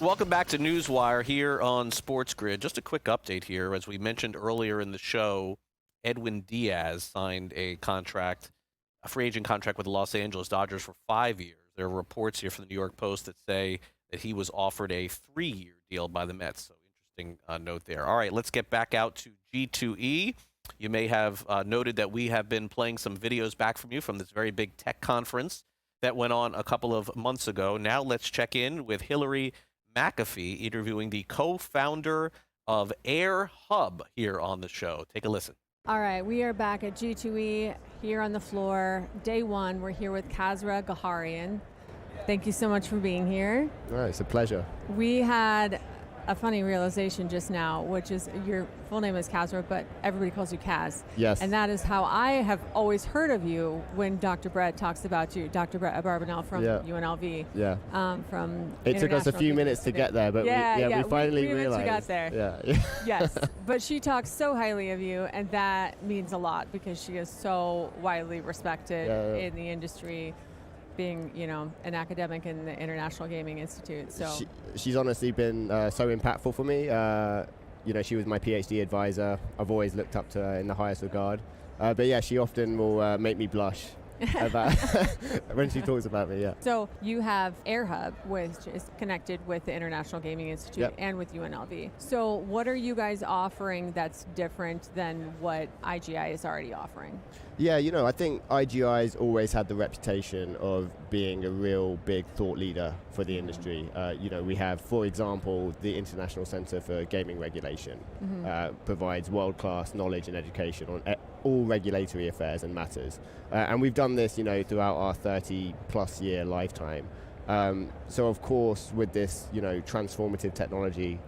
Welcome back to NewsWire here on SportsGrid. Just a quick update here. As we mentioned earlier in the show, Edwin Diaz signed a free agent contract with the Los Angeles Dodgers for 5 years. There are reports here from the New York Post that say that he was offered a 3-year deal by the Mets. So interesting note there. All right, let's get back out to G2E. You may have noted that we have been playing some videos back from you from this very big tech conference that went on a couple of months ago. Now let's check in with Hillary McAfee, interviewing the co-founder of Air Hub here on the show. Take a listen. All right, we are back at G2E here on the floor. Day one, we're here with Kazra Gaharian. Thank you so much for being here. All right, it's a pleasure. We had a funny realization just now, which is your full name is Kazra, but everybody calls you Kaz. Yes. And that is how I have always heard of you when Dr. Brett talks about you, Dr. Brett Barbanel from UNLV. Yeah. From It took us a few minutes to get there, but we finally realized. We got there. Yeah. Yes. But she talks so highly of you, and that means a lot because she is so widely respected in the industry, being, an academic in the International Gaming Institute. So she's honestly been so impactful for me. She was my PhD advisor. I've always looked up to her in the highest regard. But yeah, she often will make me blush about when she talks about me. Yeah. So you have AirHub, which is connected with the International Gaming Institute and with UNLV. So what are you guys offering that's different than what IGI is already offering? Yeah, I think IGI's always had the reputation of being a real big thought leader for the industry. We have, for example, the International Center for Gaming Regulation provides world-class knowledge and education on all regulatory affairs and matters. And we've done this, throughout our 30-plus year lifetime. So, of course, with this, transformative technology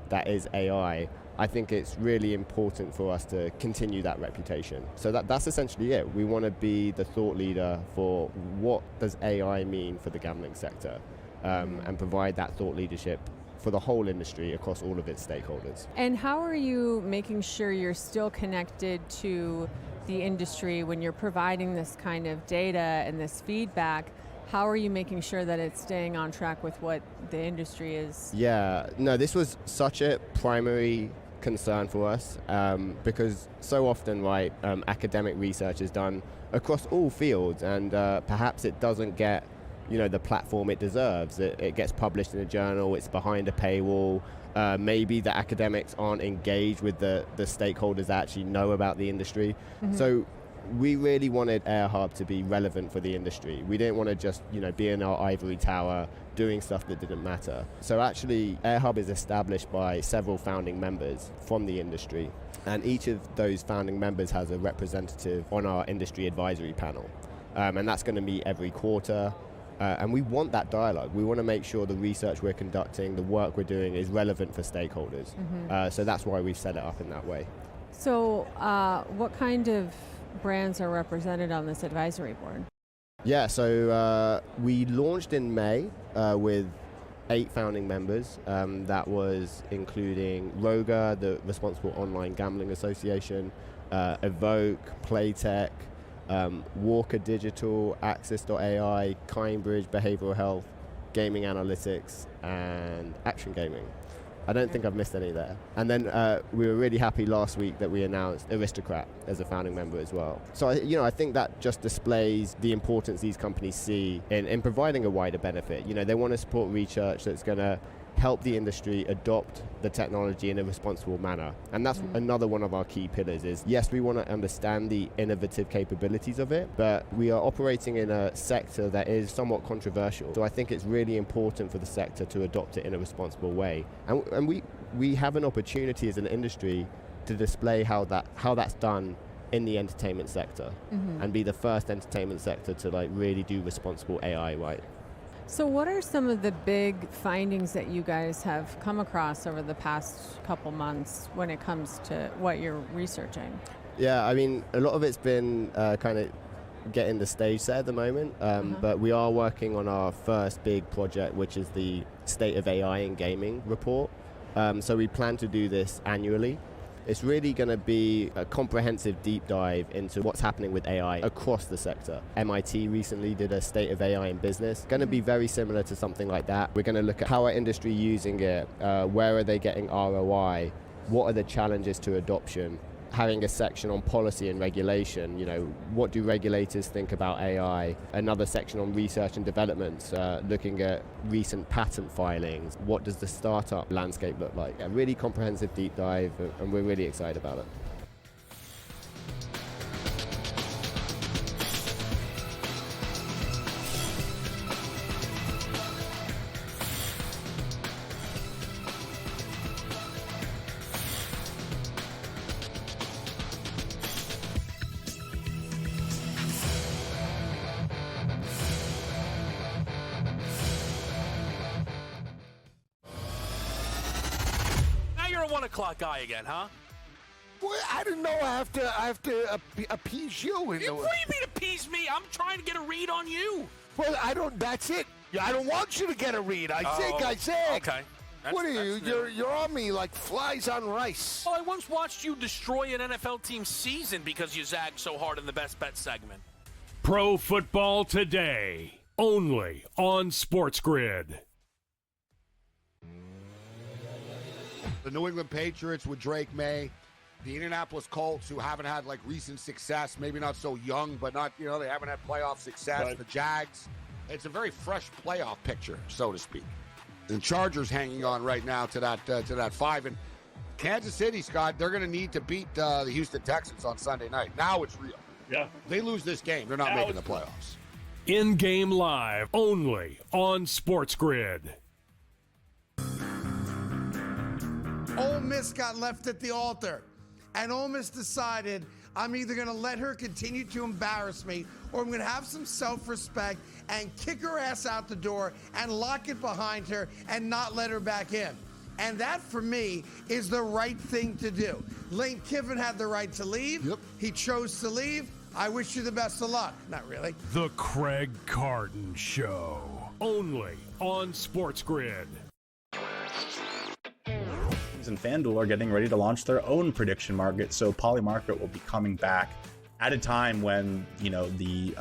that is AI, I think it's really important for us to continue that reputation. So that's essentially it. We want to be the thought leader for what does AI mean for the gambling sector, and provide that thought leadership for the whole industry across all of its stakeholders. And how are you making sure you're still connected to the industry when you're providing this kind of data and this feedback? How are you making sure that it's staying on track with what the industry is? Yeah, no, this was such a primary concern for us because so often, academic research is done across all fields, and perhaps it doesn't get, the platform it deserves. It gets published in a journal, it's behind a paywall. Maybe the academics aren't engaged with the stakeholders that actually know about the industry. So we really wanted AirHub to be relevant for the industry. We didn't want to just, be in our ivory tower doing stuff that didn't matter. So actually, AirHub is established by several founding members from the industry, and each of those founding members has a representative on our industry advisory panel. And that's going to meet every quarter. And we want that dialogue. We want to make sure the research we're conducting, the work we're doing is relevant for stakeholders. So that's why we've set it up in that way. So what kind of brands are represented on this advisory board? Yeah, so we launched in May with 8 founding members. That was including Roga, the Responsible Online Gambling Association, Evoke, Playtech, Walker Digital, Access.ai, Kindbridge Behavioral Health, Gaming Analytics, and Action Gaming. I don't think I've missed any there. And then we were really happy last week that we announced Aristocrat as a founding member as well. So, I think that just displays the importance these companies see in providing a wider benefit. They want to support research that's going to help the industry adopt the technology in a responsible manner. And that's another one of our key pillars is, yes, we want to understand the innovative capabilities of it, but we are operating in a sector that is somewhat controversial. So I think it's really important for the sector to adopt it in a responsible way. And we have an opportunity as an industry to display how that's done in the entertainment sector and be the first entertainment sector to really do responsible AI right. So what are some of the big findings that you guys have come across over the past couple months when it comes to what you're researching? Yeah, I mean, a lot of it's been kind of getting the stage set at the moment, but we are working on our first big project, which is the State of AI in Gaming report. So we plan to do this annually. It's really going to be a comprehensive deep dive into what's happening with AI across the sector. MIT recently did a State of AI in Business. Going to be very similar to something like that. We're going to look at how our industry using it, where are they getting ROI, what are the challenges to adoption, having a section on policy and regulation, what do regulators think about AI, another section on research and development, looking at recent patent filings, what does the startup landscape look like. A really comprehensive deep dive, and we're really excited about it. a 1 o'clock guy again, huh? Well, I didn't know I have to appease you. What do you mean appease me? I'm trying to get a read on you. Well, I don't. That's it. I don't want you to get a read. I said. Okay. What are you? You're on me like flies on rice. Well, I once watched you destroy an NFL team's season because you zagged so hard in the best bet segment. Pro Football Today, only on SportsGrid. The New England Patriots with Drake May, the Indianapolis Colts, who haven't had like recent success, maybe not so young, but not, they haven't had playoff success. Right. The Jags, it's a very fresh playoff picture, so to speak. The Chargers hanging on right now to that 5. And Kansas City, Scott, they're going to need to beat the Houston Texans on Sunday night. Now it's real. Yeah. They lose this game, they're not making the playoffs. In-game live, only on SportsGrid. Ole Miss got left at the altar, and Ole Miss decided, I'm either going to let her continue to embarrass me, or I'm going to have some self-respect and kick her ass out the door and lock it behind her and not let her back in. And that, for me, is the right thing to do. Lane Kiffin had the right to leave. Yep. He chose to leave. I wish you the best of luck. Not really. The Craig Carton Show, only on SportsGrid. And FanDuel are getting ready to launch their own prediction market, so Polymarket will be coming back at a time when the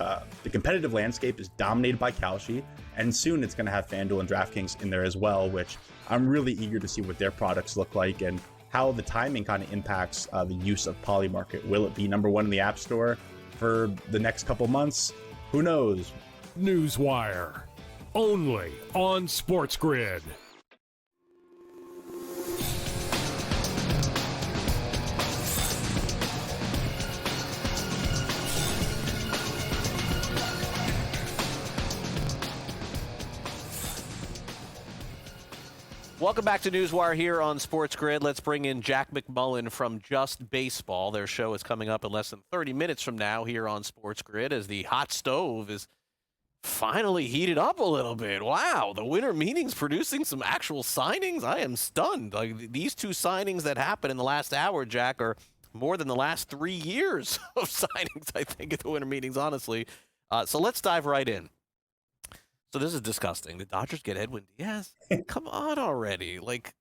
competitive landscape is dominated by Kalshi, and soon it's going to have FanDuel and DraftKings in there as well, which I'm really eager to see what their products look like and how the timing kind of impacts the use of Polymarket. Will it be number one in the App Store for the next couple months? Who knows? NewsWire, only on SportsGrid. Welcome back to NewsWire here on SportsGrid. Let's bring in Jack McMullen from Just Baseball. Their show is coming up in less than 30 minutes from now here on SportsGrid as the hot stove is finally heated up a little bit. Wow, the winter meeting's producing some actual signings. I am stunned. Like, these two signings that happened in the last hour, Jack, are more than the last 3 years of signings, I think, at the winter meetings, honestly. So let's dive right in. So this is disgusting. The Dodgers get Edwin Diaz? Come on already. Like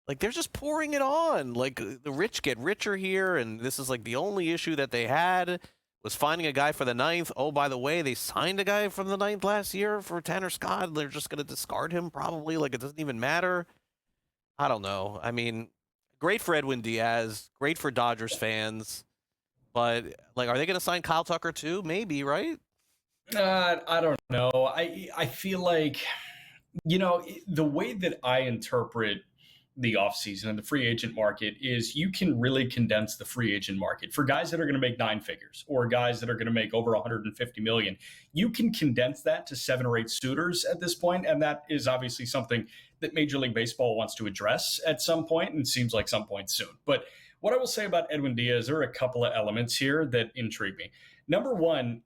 they're just pouring it on. Like, the rich get richer here, and this is like the only issue that they had was finding a guy for the 9th. Oh, by the way, they signed a guy from the 9th last year for Tanner Scott. They're just going to discard him probably. Like, it doesn't even matter. I don't know. I mean, great for Edwin Diaz. Great for Dodgers fans. But, like, are they going to sign Kyle Tucker too? Maybe, right? I don't know. I feel like, the way that I interpret the offseason and the free agent market is you can really condense the free agent market for guys that are going to make 9 figures or guys that are going to make over 150 million. You can condense that to 7 or 8 suitors at this point, and that is obviously something that Major League Baseball wants to address at some point, and seems like some point soon. But what I will say about Edwin Diaz, there are a couple of elements here that intrigue me. Number one,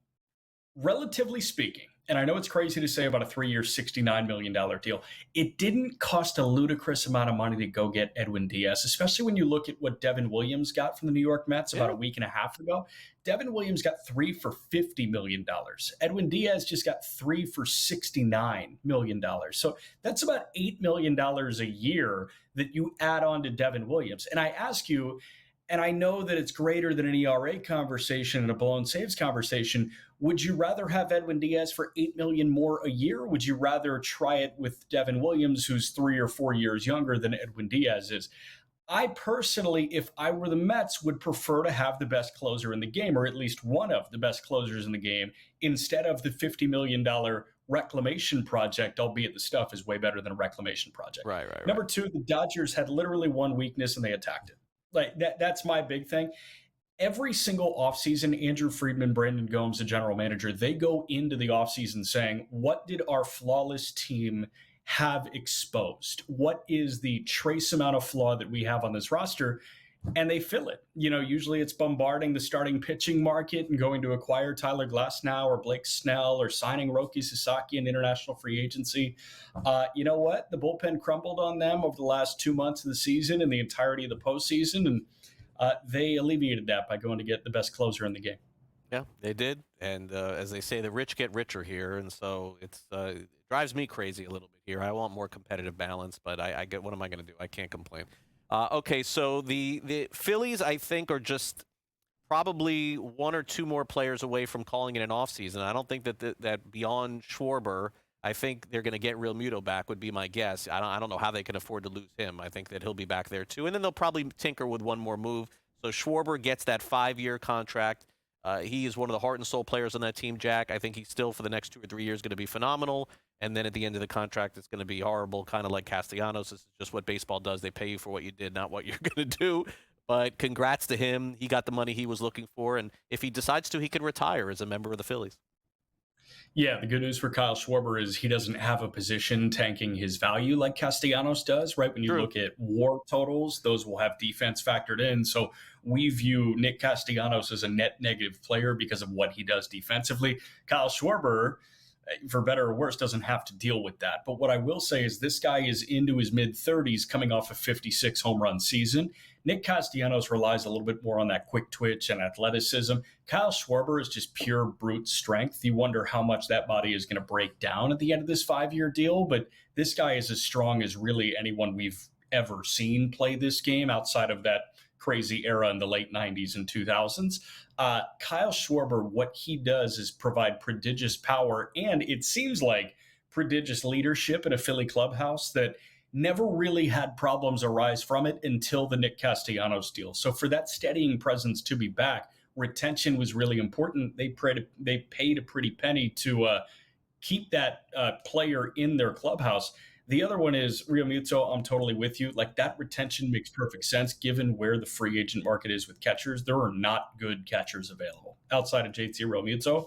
relatively speaking, and I know it's crazy to say about a 3-year, $69 million deal, it didn't cost a ludicrous amount of money to go get Edwin Diaz, especially when you look at what Devin Williams got from the New York Mets about a week and a half ago. Devin Williams got 3 for $50 million. Edwin Diaz just got 3 for $69 million. So that's about $8 million a year that you add on to Devin Williams. And I ask you, and I know that it's greater than an ERA conversation and a blown saves conversation, would you rather have Edwin Diaz for $8 million more a year? Or would you rather try it with Devin Williams, who's 3 or 4 years younger than Edwin Diaz is? I personally, if I were the Mets, would prefer to have the best closer in the game, or at least one of the best closers in the game, instead of the $50 million reclamation project, albeit the stuff is way better than a reclamation project. Right. Number two, the Dodgers had literally one weakness and they attacked it. Like that's my big thing. Every single offseason, Andrew Friedman, Brandon Gomes, the general manager, they go into the offseason saying, what did our flawless team have exposed? What is the trace amount of flaw that we have on this roster? and they fill it. Usually it's bombarding the starting pitching market and going to acquire Tyler Glasnow or Blake Snell or signing Roki Sasaki in international free agency. You know what? The bullpen crumbled on them over the last 2 months of the season and the entirety of the postseason, and they alleviated that by going to get the best closer in the game. Yeah, they did. And as they say, the rich get richer here. And so it drives me crazy a little bit here. I want more competitive balance, but I get, what am I going to do? I can't complain. Okay, so the Phillies, I think, are just probably one or two more players away from calling it an offseason. I don't think that beyond Schwarber, I think they're going to get Real Muto back would be my guess. I don't know how they can afford to lose him. I think that he'll be back there too. And then they'll probably tinker with one more move. So Schwarber gets that 5-year contract. He is one of the heart and soul players on that team, Jack. I think he's still, for the next 2 or 3 years, going to be phenomenal. And then at the end of the contract, it's going to be horrible, kind of like Castellanos. This is just what baseball does. They pay you for what you did, not what you're going to do. But congrats to him. He got the money he was looking for. And if he decides to, he could retire as a member of the Phillies. Yeah, the good news for Kyle Schwarber is he doesn't have a position tanking his value like Castellanos does, right? When you look at WAR totals, those will have defense factored in. So we view Nick Castellanos as a net negative player because of what he does defensively. Kyle Schwarber, for better or worse, doesn't have to deal with that. But what I will say is this guy is into his mid-30s coming off a 56 home run season. Nick Castellanos relies a little bit more on that quick twitch and athleticism. Kyle Schwarber is just pure brute strength. You wonder how much that body is going to break down at the end of this 5-year deal. But this guy is as strong as really anyone we've ever seen play this game outside of that crazy era in the late 90s and 2000s. Kyle Schwarber, what he does is provide prodigious power, and it seems like prodigious leadership in a Philly clubhouse that never really had problems arise from it until the Nick Castellanos deal. So for that steadying presence to be back, retention was really important. They paid a pretty penny to keep that player in their clubhouse. The other one is Real Muto. I'm totally with you. Like, that retention makes perfect sense given where the free agent market is with catchers. There are not good catchers available outside of JT Real Muto.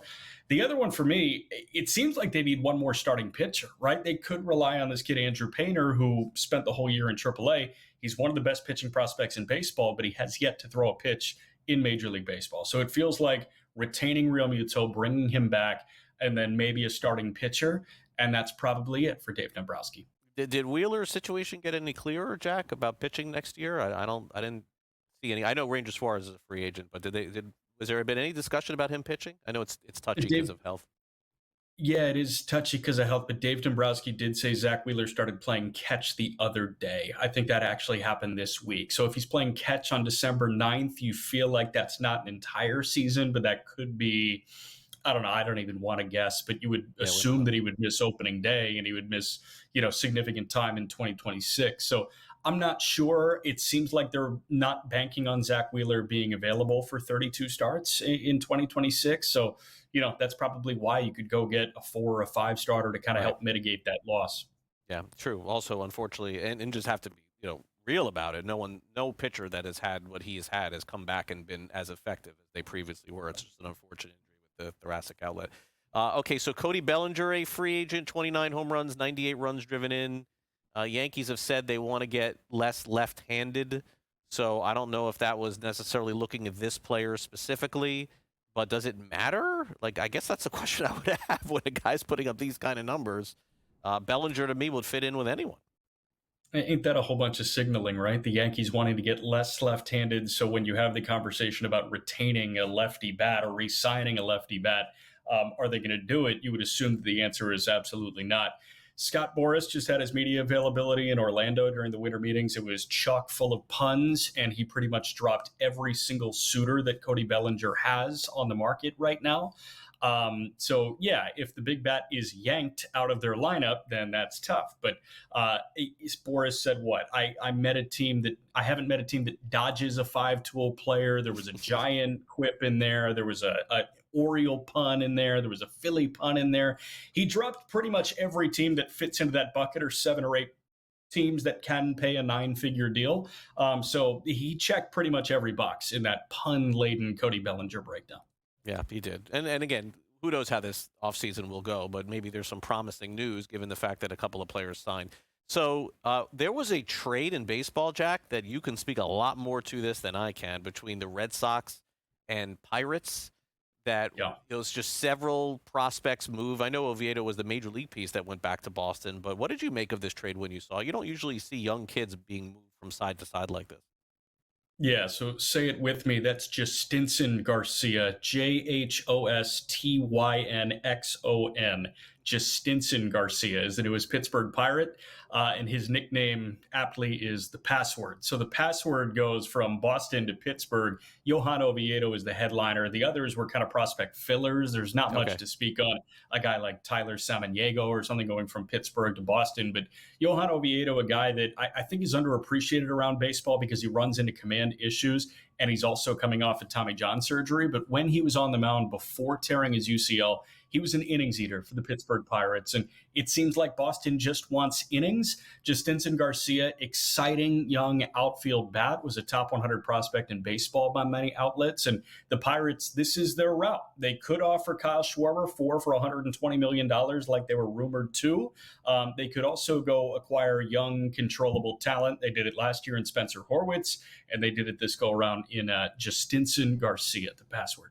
The other one for me, it seems like they need one more starting pitcher, right? They could rely on this kid, Andrew Painter, who spent the whole year in AAA. He's one of the best pitching prospects in baseball, but he has yet to throw a pitch in Major League Baseball. So it feels like retaining Real Muto, bringing him back, and then maybe a starting pitcher. And that's probably it for Dave Dombrowski. Did Wheeler's situation get any clearer, Jack, about pitching next year? I didn't see any. I know Ranger Suarez is a free agent, but was there been any discussion about him pitching? I know it's touchy because of health. Yeah, it is touchy because of health, but Dave Dombrowski did say Zach Wheeler started playing catch the other day. I think that actually happened this week. So if he's playing catch on December 9th, you feel like that's not an entire season, but that could be, I don't know. I don't even want to guess, but you would assume that he would miss opening day and he would miss, significant time in 2026. So I'm not sure. It seems like they're not banking on Zach Wheeler being available for 32 starts in 2026. So, that's probably why you could go get a 4 or a 5 starter to kind of help mitigate that loss. Yeah, true. Also, unfortunately, and just have to be, real about it. No pitcher that has had what he has had has come back and been as effective as they previously were. It's just an unfortunate injury with the thoracic outlet. Okay, so Cody Bellinger, a free agent, 29 home runs, 98 runs driven in. Yankees have said they want to get less left-handed, so I don't know if that was necessarily looking at this player specifically, but does it matter? I guess that's the question I would have when a guy's putting up these kind of numbers. Bellinger, to me, would fit in with anyone. Ain't that a whole bunch of signaling, right? The Yankees wanting to get less left-handed, so when you have the conversation about retaining a lefty bat or re-signing a lefty bat, are they going to do it? You would assume that the answer is absolutely not. Scott Boras just had his media availability in Orlando during the winter meetings. It was chock full of puns, and he pretty much dropped every single suitor that Cody Bellinger has on the market right now. So, yeah, if the big bat is yanked out of their lineup, then that's tough. But Boras said what? I haven't met a team that dodges a 5-tool player. There was a giant quip in there. There was a Oriole pun in there. There was a Philly pun in there. He dropped pretty much every team that fits into that bucket, or 7 or 8 teams that can pay a 9-figure deal. So he checked pretty much every box in that pun-laden Cody Bellinger breakdown. Yeah, he did. And again, who knows how this offseason will go, but maybe there's some promising news given the fact that a couple of players signed. So there was a trade in baseball, Jack, that you can speak a lot more to this than I can, between the Red Sox and Pirates, that it was just several prospects move. I know Oviedo was the major league piece that went back to Boston, but what did you make of this trade when you saw it? You don't usually see young kids being moved from side to side like this. Yeah, so say it with me. That's Justinson Garcia, Jhostynxon. Justinson Garcia is the newest Pittsburgh Pirate, and his nickname aptly is the Password. So the password goes from Boston to Pittsburgh. Johan Oviedo is the headliner. The others were kind of prospect fillers. There's not much to speak on. A guy like Tyler Samaniego or something going from Pittsburgh to Boston. But Johan Oviedo, a guy that I think is underappreciated around baseball because he runs into command issues, and he's also coming off a Tommy John surgery. But when he was on the mound before tearing his UCL, he was an innings eater for the Pittsburgh Pirates. And it seems like Boston just wants innings. Justinson Garcia, exciting young outfield bat, was a top 100 prospect in baseball by many outlets. And the Pirates, this is their route. They could offer Kyle Schwarber for $120 million like they were rumored to. They could also go acquire young, controllable talent. They did it last year in Spencer Horwitz, and they did it this go around in Justinson Garcia, the Password.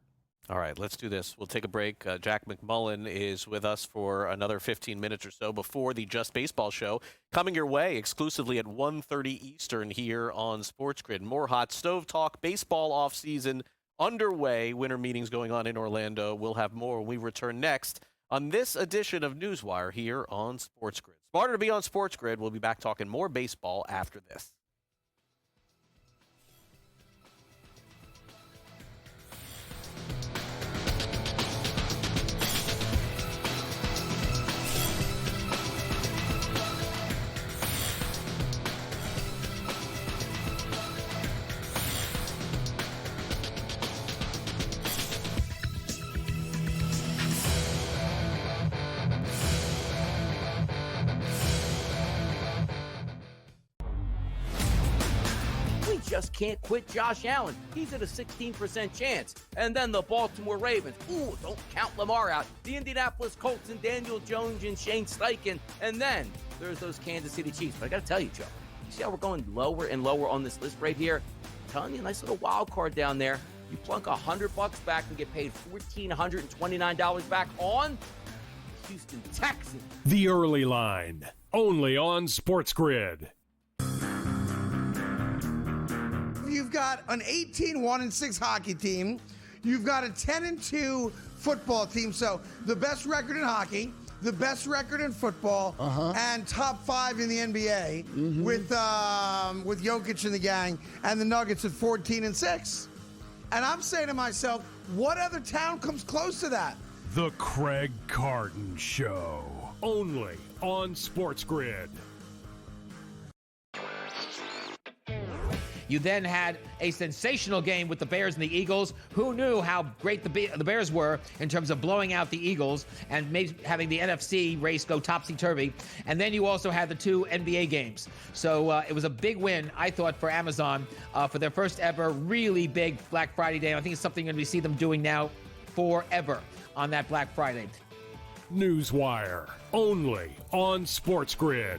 All right, let's do this. We'll take a break. Jack McMullen is with us for another 15 minutes or so before the Just Baseball show, coming your way exclusively at 1:30 Eastern here on SportsGrid. More hot stove talk, baseball offseason underway, winter meetings going on in Orlando. We'll have more when we return next on this edition of NewsWire here on SportsGrid. Smarter to be on SportsGrid. We'll be back talking more baseball after this. Just can't quit Josh Allen. He's at a 16% chance. And then the Baltimore Ravens. Ooh, don't count Lamar out. The Indianapolis Colts and Daniel Jones and Shane Steichen. And then there's those Kansas City Chiefs. But I got to tell you, Joe, you see how we're going lower and lower on this list right here? I'm telling you, a nice little wild card down there. You plunk $100 back and get paid $1,429 back on Houston Texans. The Early Line, only on SportsGrid. You've got an 18-1-6 hockey team. You've got a 10-2 football team. So the best record in hockey, the best record in football, and top 5 in the NBA with Jokic and the gang, and the Nuggets at 14-6. And I'm saying to myself, what other town comes close to that? The Craig Carton Show, only on SportsGrid. You then had a sensational game with the Bears and the Eagles. Who knew how great the Bears were in terms of blowing out the Eagles and having the NFC race go topsy-turvy. And then you also had the 2 NBA games. So it was a big win, I thought, for Amazon for their first ever really big Black Friday day. I think it's something you're going to see them doing now forever on that Black Friday. NewsWire, only on SportsGrid.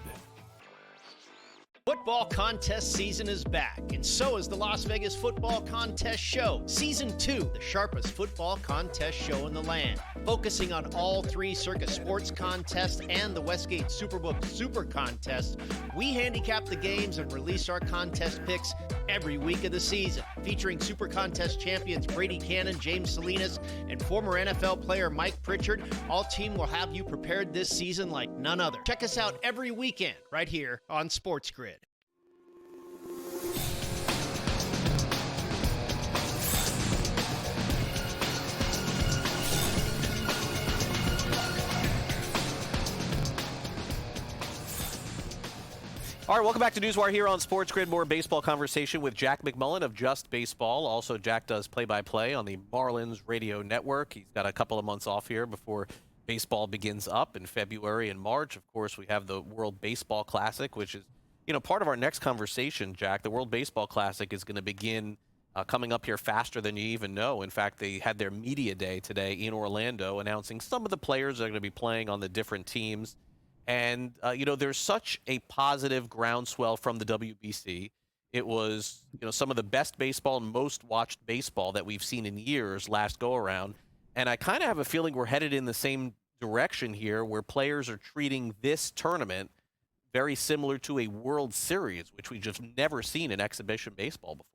Football contest season is back, and so is the Las Vegas Football Contest Show. Season 2, the sharpest football contest show in the land. Focusing on all 3 Circus Sports contests and the Westgate Superbook Super Contest, we handicap the games and release our contest picks every week of the season. Featuring Super Contest champions Brady Cannon, James Salinas, and former NFL player Mike Pritchard, all team will have you prepared this season like none other. Check us out every weekend right here on SportsGrid. All right, welcome back to NewsWire here on SportsGrid. More baseball conversation with Jack McMullen of Just Baseball. Also, Jack does play-by-play on the Marlins radio network. He's got a couple of months off here before baseball begins up in February and March. Of course, we have the World Baseball Classic, which is, part of our next conversation, Jack. The World Baseball Classic is going to begin coming up here faster than you even know. In fact, they had their media day today in Orlando announcing some of the players that are going to be playing on the different teams. And, there's such a positive groundswell from the WBC. It was, some of the best baseball and most watched baseball that we've seen in years last go around. And I kind of have a feeling we're headed in the same direction here, where players are treating this tournament very similar to a World Series, which we've just never seen in exhibition baseball before.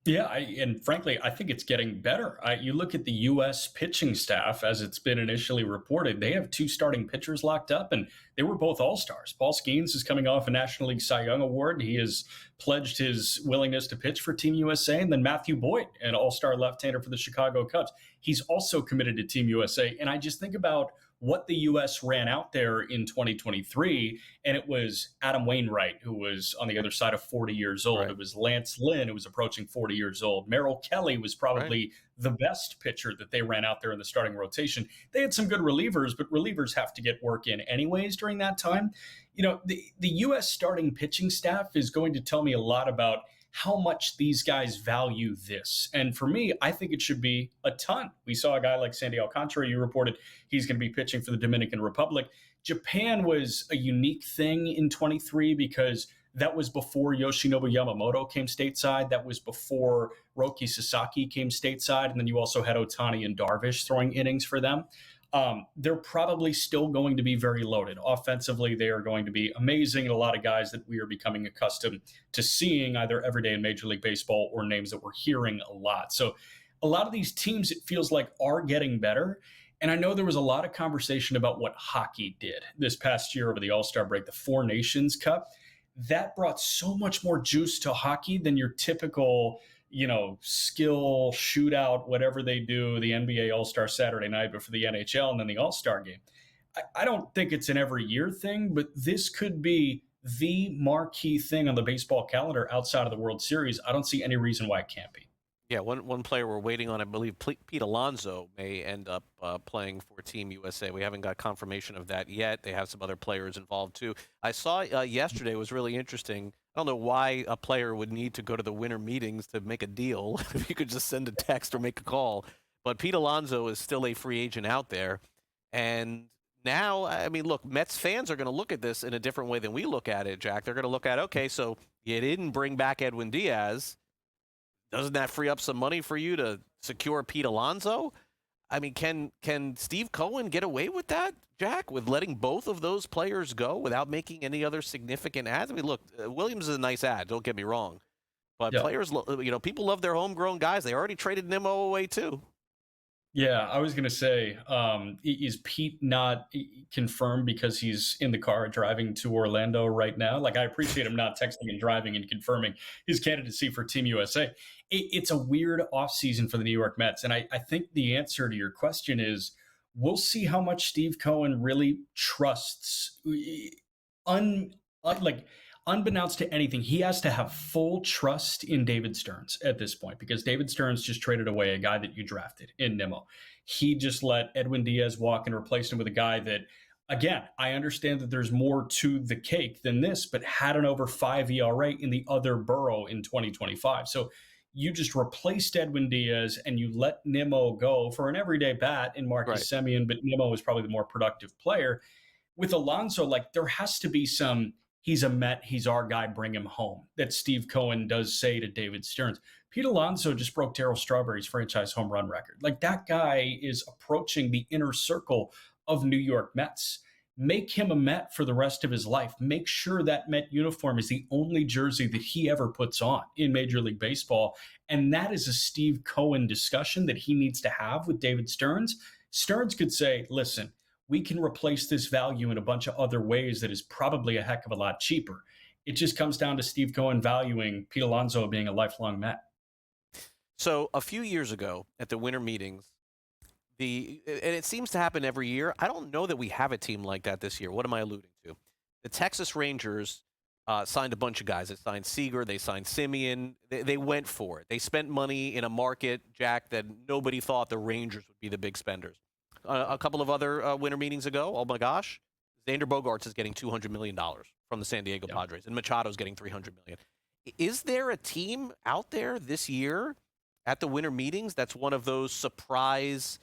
Yeah, and frankly, I think it's getting better. You look at the U.S. pitching staff, as it's been initially reported, they have 2 starting pitchers locked up, and they were both all-stars. Paul Skeens is coming off a National League Cy Young Award. He has pledged his willingness to pitch for Team USA. And then Matthew Boyd, an all-star left-hander for the Chicago Cubs. He's also committed to Team USA. And I just think about what the U.S. ran out there in 2023, and it was Adam Wainwright, who was on the other side of 40 years old. Right. It was Lance Lynn, who was approaching 40 years old. Merrill Kelly was probably the best pitcher that they ran out there in the starting rotation. They had some good relievers, but relievers have to get work in anyways during that time. The U.S. starting pitching staff is going to tell me a lot about how much these guys value this. And for me, I think it should be a ton. We saw a guy like Sandy Alcantara. You reported he's going to be pitching for the Dominican Republic. Japan was a unique thing in 23 because that was before Yoshinobu Yamamoto came stateside. That was before Roki Sasaki came stateside. And then you also had Otani and Darvish throwing innings for them. They're probably still going to be very loaded. Offensively, they are going to be amazing. And a lot of guys that we are becoming accustomed to seeing either every day in Major League Baseball or names that we're hearing a lot. So a lot of these teams, it feels like, are getting better. And I know there was a lot of conversation about what hockey did this past year over the All-Star break, the Four Nations Cup. That brought so much more juice to hockey than your typical skill shootout, whatever they do, the NBA All-Star Saturday night, but for the NHL and then the All-Star game. I don't think it's an every year thing, but this could be the marquee thing on the baseball calendar outside of the World Series. I don't see any reason why it can't be. Yeah, one player we're waiting on, I believe Pete Alonso may end up playing for Team USA. We haven't got confirmation of that yet. They have some other players involved too. I saw yesterday, was really interesting. I don't know why a player would need to go to the winter meetings to make a deal if you could just send a text or make a call. But Pete Alonso is still a free agent out there. And now, I mean, look, Mets fans are going to look at this in a different way than we look at it, Jack. They're going to look at, okay, so you didn't bring back Edwin Diaz. Doesn't that free up some money for you to secure Pete Alonso? I mean, can Steve Cohen get away with that, Jack, with letting both of those players go without making any other significant ads? I mean, look, Williams is a nice ad, don't get me wrong. But players, people love their homegrown guys. They already traded Nimmo away, too. Yeah, I was going to say, is Pete not confirmed because he's in the car driving to Orlando right now? Like, I appreciate him not texting and driving and confirming his candidacy for Team USA. It's a weird offseason for the New York Mets. And I think the answer to your question is we'll see how much Steve Cohen really trusts. Unbeknownst to anything, he has to have full trust in David Stearns at this point because David Stearns just traded away a guy that you drafted in Nimmo. He just let Edwin Diaz walk and replaced him with a guy that, again, I understand that there's more to the cake than this, but had an over 5 ERA in the other borough in 2025. So you just replaced Edwin Diaz and you let Nimmo go for an everyday bat in Marcus Semien, but Nimmo is probably the more productive player. With Alonso, there has to be some, he's a Met, he's our guy, bring him home, that Steve Cohen does say to David Stearns. Pete Alonso just broke Darryl Strawberry's franchise home run record. That guy is approaching the inner circle of New York Mets. Make him a Met for the rest of his life. Make sure that Met uniform is the only jersey that he ever puts on in Major League Baseball. And that is a Steve Cohen discussion that he needs to have with David Stearns. Stearns could say, listen, we can replace this value in a bunch of other ways that is probably a heck of a lot cheaper. It just comes down to Steve Cohen valuing Pete Alonso being a lifelong Met. So a few years ago at the winter meetings, and it seems to happen every year. I don't know that we have a team like that this year. What am I alluding to? The Texas Rangers signed a bunch of guys. They signed Seager. They signed Semien. They went for it. They spent money in a market, Jack, that nobody thought the Rangers would be the big spenders. A couple of other winter meetings ago, oh my gosh, Xander Bogaerts is getting $200 million from the San Diego Padres, and Machado's getting $300 million. Is there a team out there this year at the winter meetings that's one of those surprise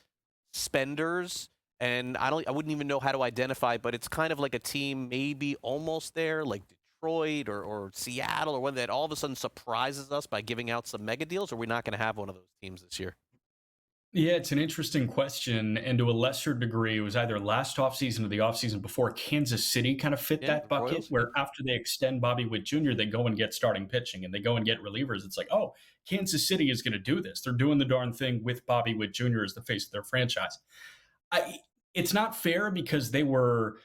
spenders And I wouldn't even know how to identify, but it's kind of like a team maybe almost there, like Detroit or Seattle, or one that all of a sudden surprises us by giving out some mega deals, or we're not going to have one of those teams this year? Yeah, it's an interesting question. And to a lesser degree, it was either last offseason or the offseason before Kansas City kind of fit that bucket, Royals, where after they extend Bobby Witt Jr., they go and get starting pitching and they go and get relievers. It's like, oh, Kansas City is going to do this. They're doing the darn thing with Bobby Witt Jr. as the face of their franchise. It's not fair because they were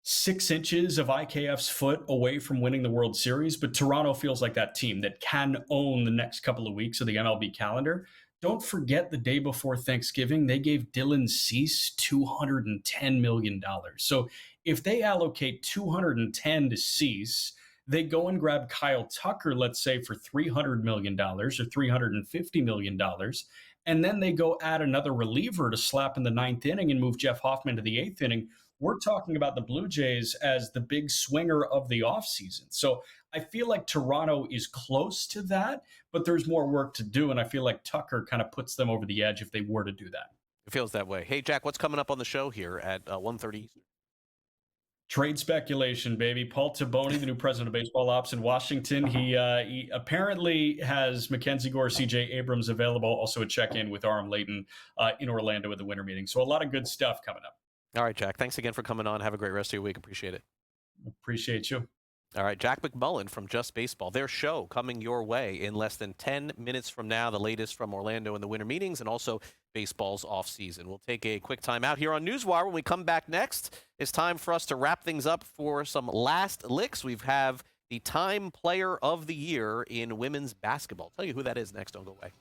6 inches of IKF's foot away from winning the World Series, but Toronto feels like that team that can own the next couple of weeks of the MLB calendar. Don't forget the day before Thanksgiving, they gave Dylan Cease $210 million. So if they allocate $210 to Cease, they go and grab Kyle Tucker, let's say, for $300 million or $350 million. And then they go add another reliever to slap in the 9th inning and move Jeff Hoffman to the 8th inning. We're talking about the Blue Jays as the big swinger of the offseason. So I feel like Toronto is close to that, but there's more work to do. And I feel like Tucker kind of puts them over the edge if they were to do that. It feels that way. Hey, Jack, what's coming up on the show here at 1:30 Eastern? Trade speculation, baby. Paul Taboni, the new president of baseball ops in Washington. He apparently has Mackenzie Gore, CJ Abrams available. Also a check-in with Aram Layton in Orlando at the winter meeting. So a lot of good stuff coming up. All right, Jack. Thanks again for coming on. Have a great rest of your week. Appreciate it. Appreciate you. All right, Jack McMullen from Just Baseball. Their show coming your way in less than 10 minutes from now, the latest from Orlando in the winter meetings and also baseball's offseason. We'll take a quick time out here on NewsWire. When we come back next, it's time for us to wrap things up for some last licks. We have the Time Player of the Year in women's basketball. I'll tell you who that is next. Don't go away.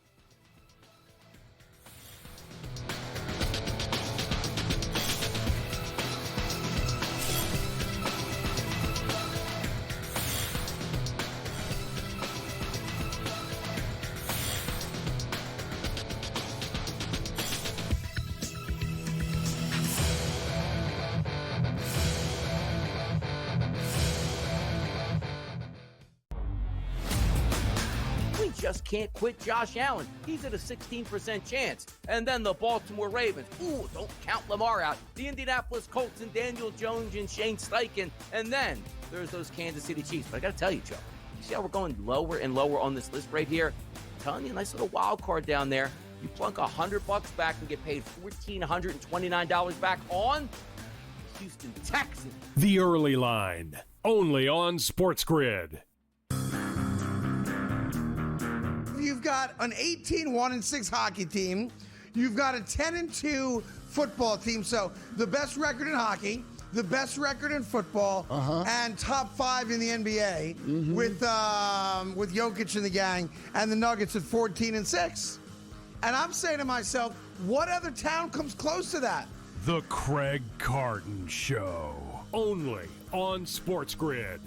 Just can't quit Josh Allen. He's at a 16% chance. And then the Baltimore Ravens. Ooh, don't count Lamar out. The Indianapolis Colts and Daniel Jones and Shane Steichen. And then there's those Kansas City Chiefs. But I got to tell you, Joe, you see how we're going lower and lower on this list right here? I'm telling you, a nice little wild card down there. You plunk $100 back and get paid $1,429 back on Houston Texans. The Early Line, only on SportsGrid. You've got an 18-1-6 hockey team. You've got a 10-2 football team. So the best record in hockey, the best record in football, and top 5 in the NBA with Jokic and the gang, and the Nuggets at 14-6. And I'm saying to myself, what other town comes close to that? The Craig Carton Show, only on SportsGrid.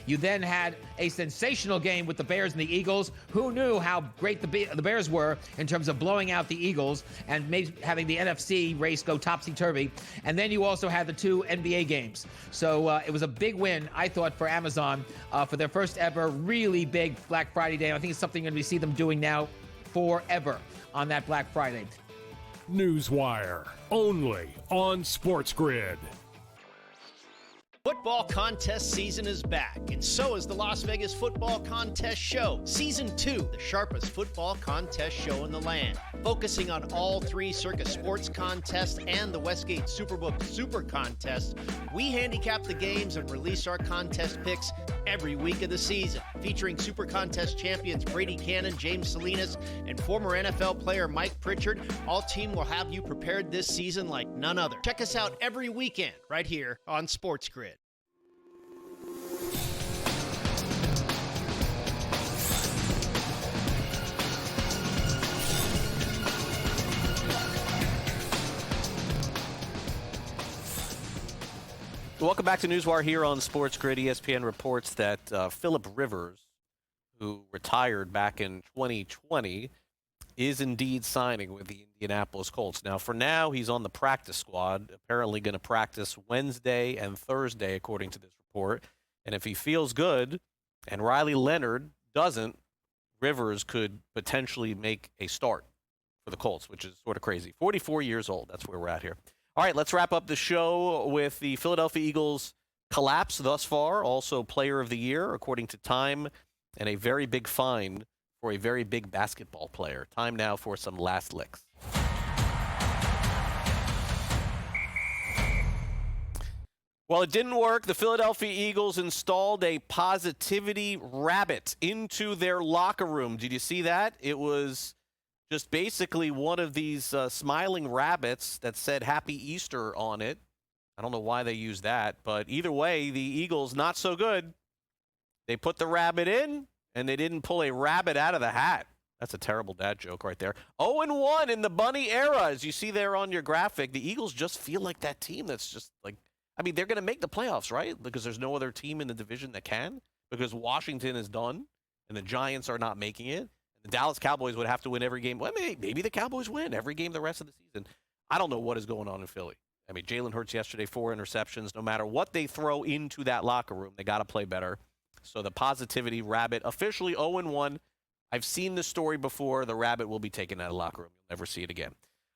You then had a sensational game with the Bears and the Eagles. Who knew how great the Bears were in terms of blowing out the Eagles and maybe having the NFC race go topsy-turvy. And then you also had the 2 NBA games. So it was a big win, I thought, for Amazon for their first ever really big Black Friday day. I think it's something you're going to see them doing now forever on that Black Friday. NewsWire, only on SportsGrid. Football contest season is back, and so is the Las Vegas Football Contest Show. Season 2, the sharpest football contest show in the land. Focusing on all 3 Circus Sports contests and the Westgate Superbook Super Contest, we handicap the games and release our contest picks every week of the season. Featuring Super Contest champions Brady Cannon, James Salinas, and former NFL player Mike Pritchard, all team will have you prepared this season like none other. Check us out every weekend right here on SportsGrid. Welcome back to NewsWire here on SportsGrid. ESPN reports that Phillip Rivers, who retired back in 2020, is indeed signing with the Indianapolis Colts. Now, for now, he's on the practice squad, apparently going to practice Wednesday and Thursday, according to this report. And if he feels good and Riley Leonard doesn't, Rivers could potentially make a start for the Colts, which is sort of crazy. 44 years old. That's where we're at here. All right, let's wrap up the show with the Philadelphia Eagles collapse thus far. Also Player of the Year, according to Time, and a very big fine for a very big basketball player. Time now for some last licks. Well, it didn't work. The Philadelphia Eagles installed a positivity rabbit into their locker room. Did you see that? It was just basically one of these smiling rabbits that said Happy Easter on it. I don't know why they used that, but either way, the Eagles, not so good. They put the rabbit in, and they didn't pull a rabbit out of the hat. That's a terrible dad joke right there. 0-1 in the bunny era. As you see there on your graphic, the Eagles just feel like that team that's just like, I mean, they're going to make the playoffs, right? Because there's no other team in the division that can. Because Washington is done, and the Giants are not making it. The Dallas Cowboys would have to win every game. Well, maybe the Cowboys win every game the rest of the season. I don't know what is going on in Philly. I mean, Jalen Hurts yesterday, 4 interceptions. No matter what they throw into that locker room, they got to play better. So the positivity rabbit, officially 0-1. I've seen this story before. The rabbit will be taken out of the locker room. You'll never see it again.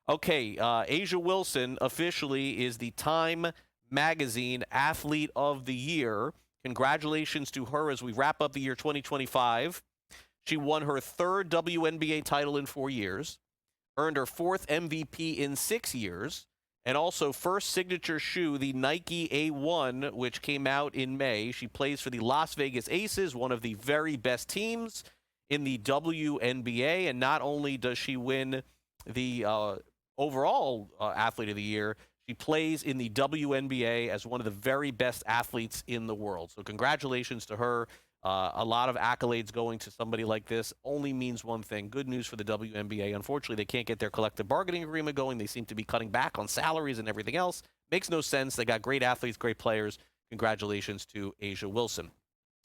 Okay, Asia Wilson officially is the Time Magazine Athlete of the Year. Congratulations to her as we wrap up the year 2025. She won her 3rd WNBA title in 4 years, earned her 4th MVP in 6 years, and also first signature shoe, the Nike A1, which came out in May. She plays for the Las Vegas Aces, one of the very best teams in the WNBA. And not only does she win the overall Athlete of the Year, she plays in the WNBA as one of the very best athletes in the world. So congratulations to her. A lot of accolades going to somebody like this only means one thing. Good news for the WNBA. Unfortunately, they can't get their collective bargaining agreement going. They seem to be cutting back on salaries and everything else. Makes no sense. They got great athletes, great players. Congratulations to Asia Wilson.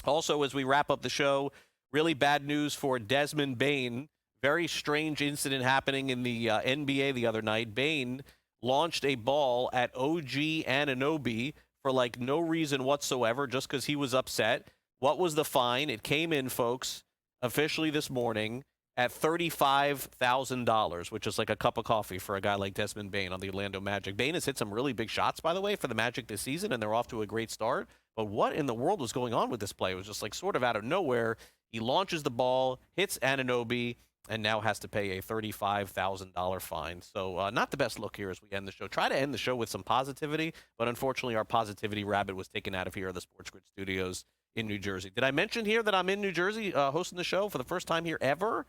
Also, as we wrap up the show, really bad news for Desmond Bane. Very strange incident happening in the NBA the other night. Bane launched a ball at OG Anunoby for like no reason whatsoever, just because he was upset. What was the fine? It came in, folks, officially this morning at $35,000, which is like a cup of coffee for a guy like Desmond Bane on the Orlando Magic. Bane has hit some really big shots, by the way, for the Magic this season, and they're off to a great start. But what in the world was going on with this play? It was just like sort of out of nowhere. He launches the ball, hits Anunoby, and now has to pay a $35,000 fine. So not the best look here as we end the show. Try to end the show with some positivity, but unfortunately our positivity rabbit was taken out of here at the SportsGrid studios in New Jersey. Did I mention here that I'm in New Jersey hosting the show for the first time here ever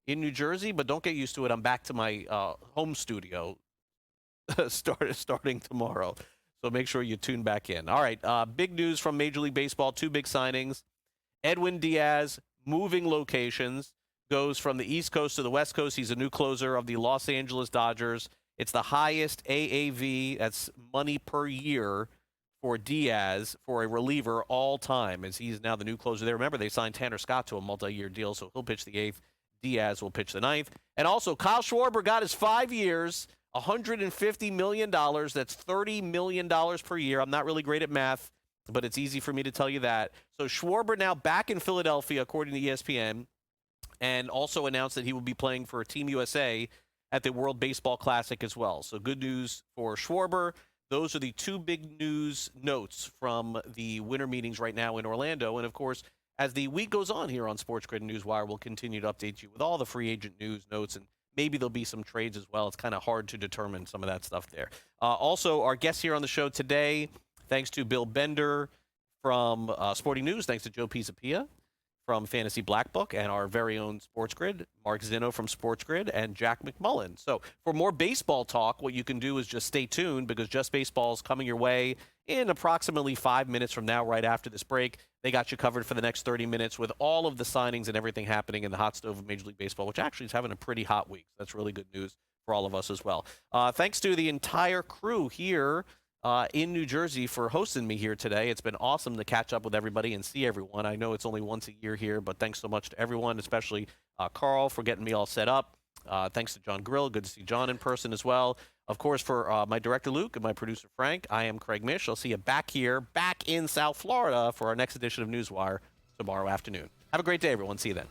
in New Jersey? But don't get used to it. I'm back to my home studio starting tomorrow. So make sure you tune back in. All right, big news from Major League Baseball. 2 big signings. Edwin Diaz moving locations, goes from the East Coast to the West Coast. He's a new closer of the Los Angeles Dodgers. It's the highest AAV, that's money per year, for Diaz for a reliever all time, as he's now the new closer there. Remember, they signed Tanner Scott to a multi-year deal, so he'll pitch the 8th. Diaz will pitch the 9th. And also, Kyle Schwarber got his 5 years, $150 million. That's $30 million per year. I'm not really great at math, but it's easy for me to tell you that. So Schwarber now back in Philadelphia, according to ESPN, and also announced that he will be playing for Team USA at the World Baseball Classic as well. So good news for Schwarber. Those are the 2 big news notes from the winter meetings right now in Orlando. And, of course, as the week goes on here on SportsGrid and NewsWire, we'll continue to update you with all the free agent news, notes, and maybe there'll be some trades as well. It's kind of hard to determine some of that stuff there. Also, our guests here on the show today, thanks to Bill Bender from Sporting News, thanks to Joe Pisapia from Fantasy Black Book, and our very own SportsGrid, Mark Zinno from SportsGrid, and Jack McMullen. So for more baseball talk, what you can do is just stay tuned, because Just Baseball is coming your way in approximately 5 minutes from now, right after this break. They got you covered for the next 30 minutes with all of the signings and everything happening in the hot stove of Major League Baseball, which actually is having a pretty hot week. That's really good news for all of us as well. Thanks to the entire crew here in New Jersey for hosting me here today. It's been awesome to catch up with everybody and see everyone. I know it's only once a year here, but thanks so much to everyone, especially Carl for getting me all set up. Thanks to John Grill. Good to see John in person as well. Of course, for my director, Luke, and my producer, Frank, I am Craig Mish. I'll see you back here, back in South Florida for our next edition of NewsWire tomorrow afternoon. Have a great day, everyone. See you then.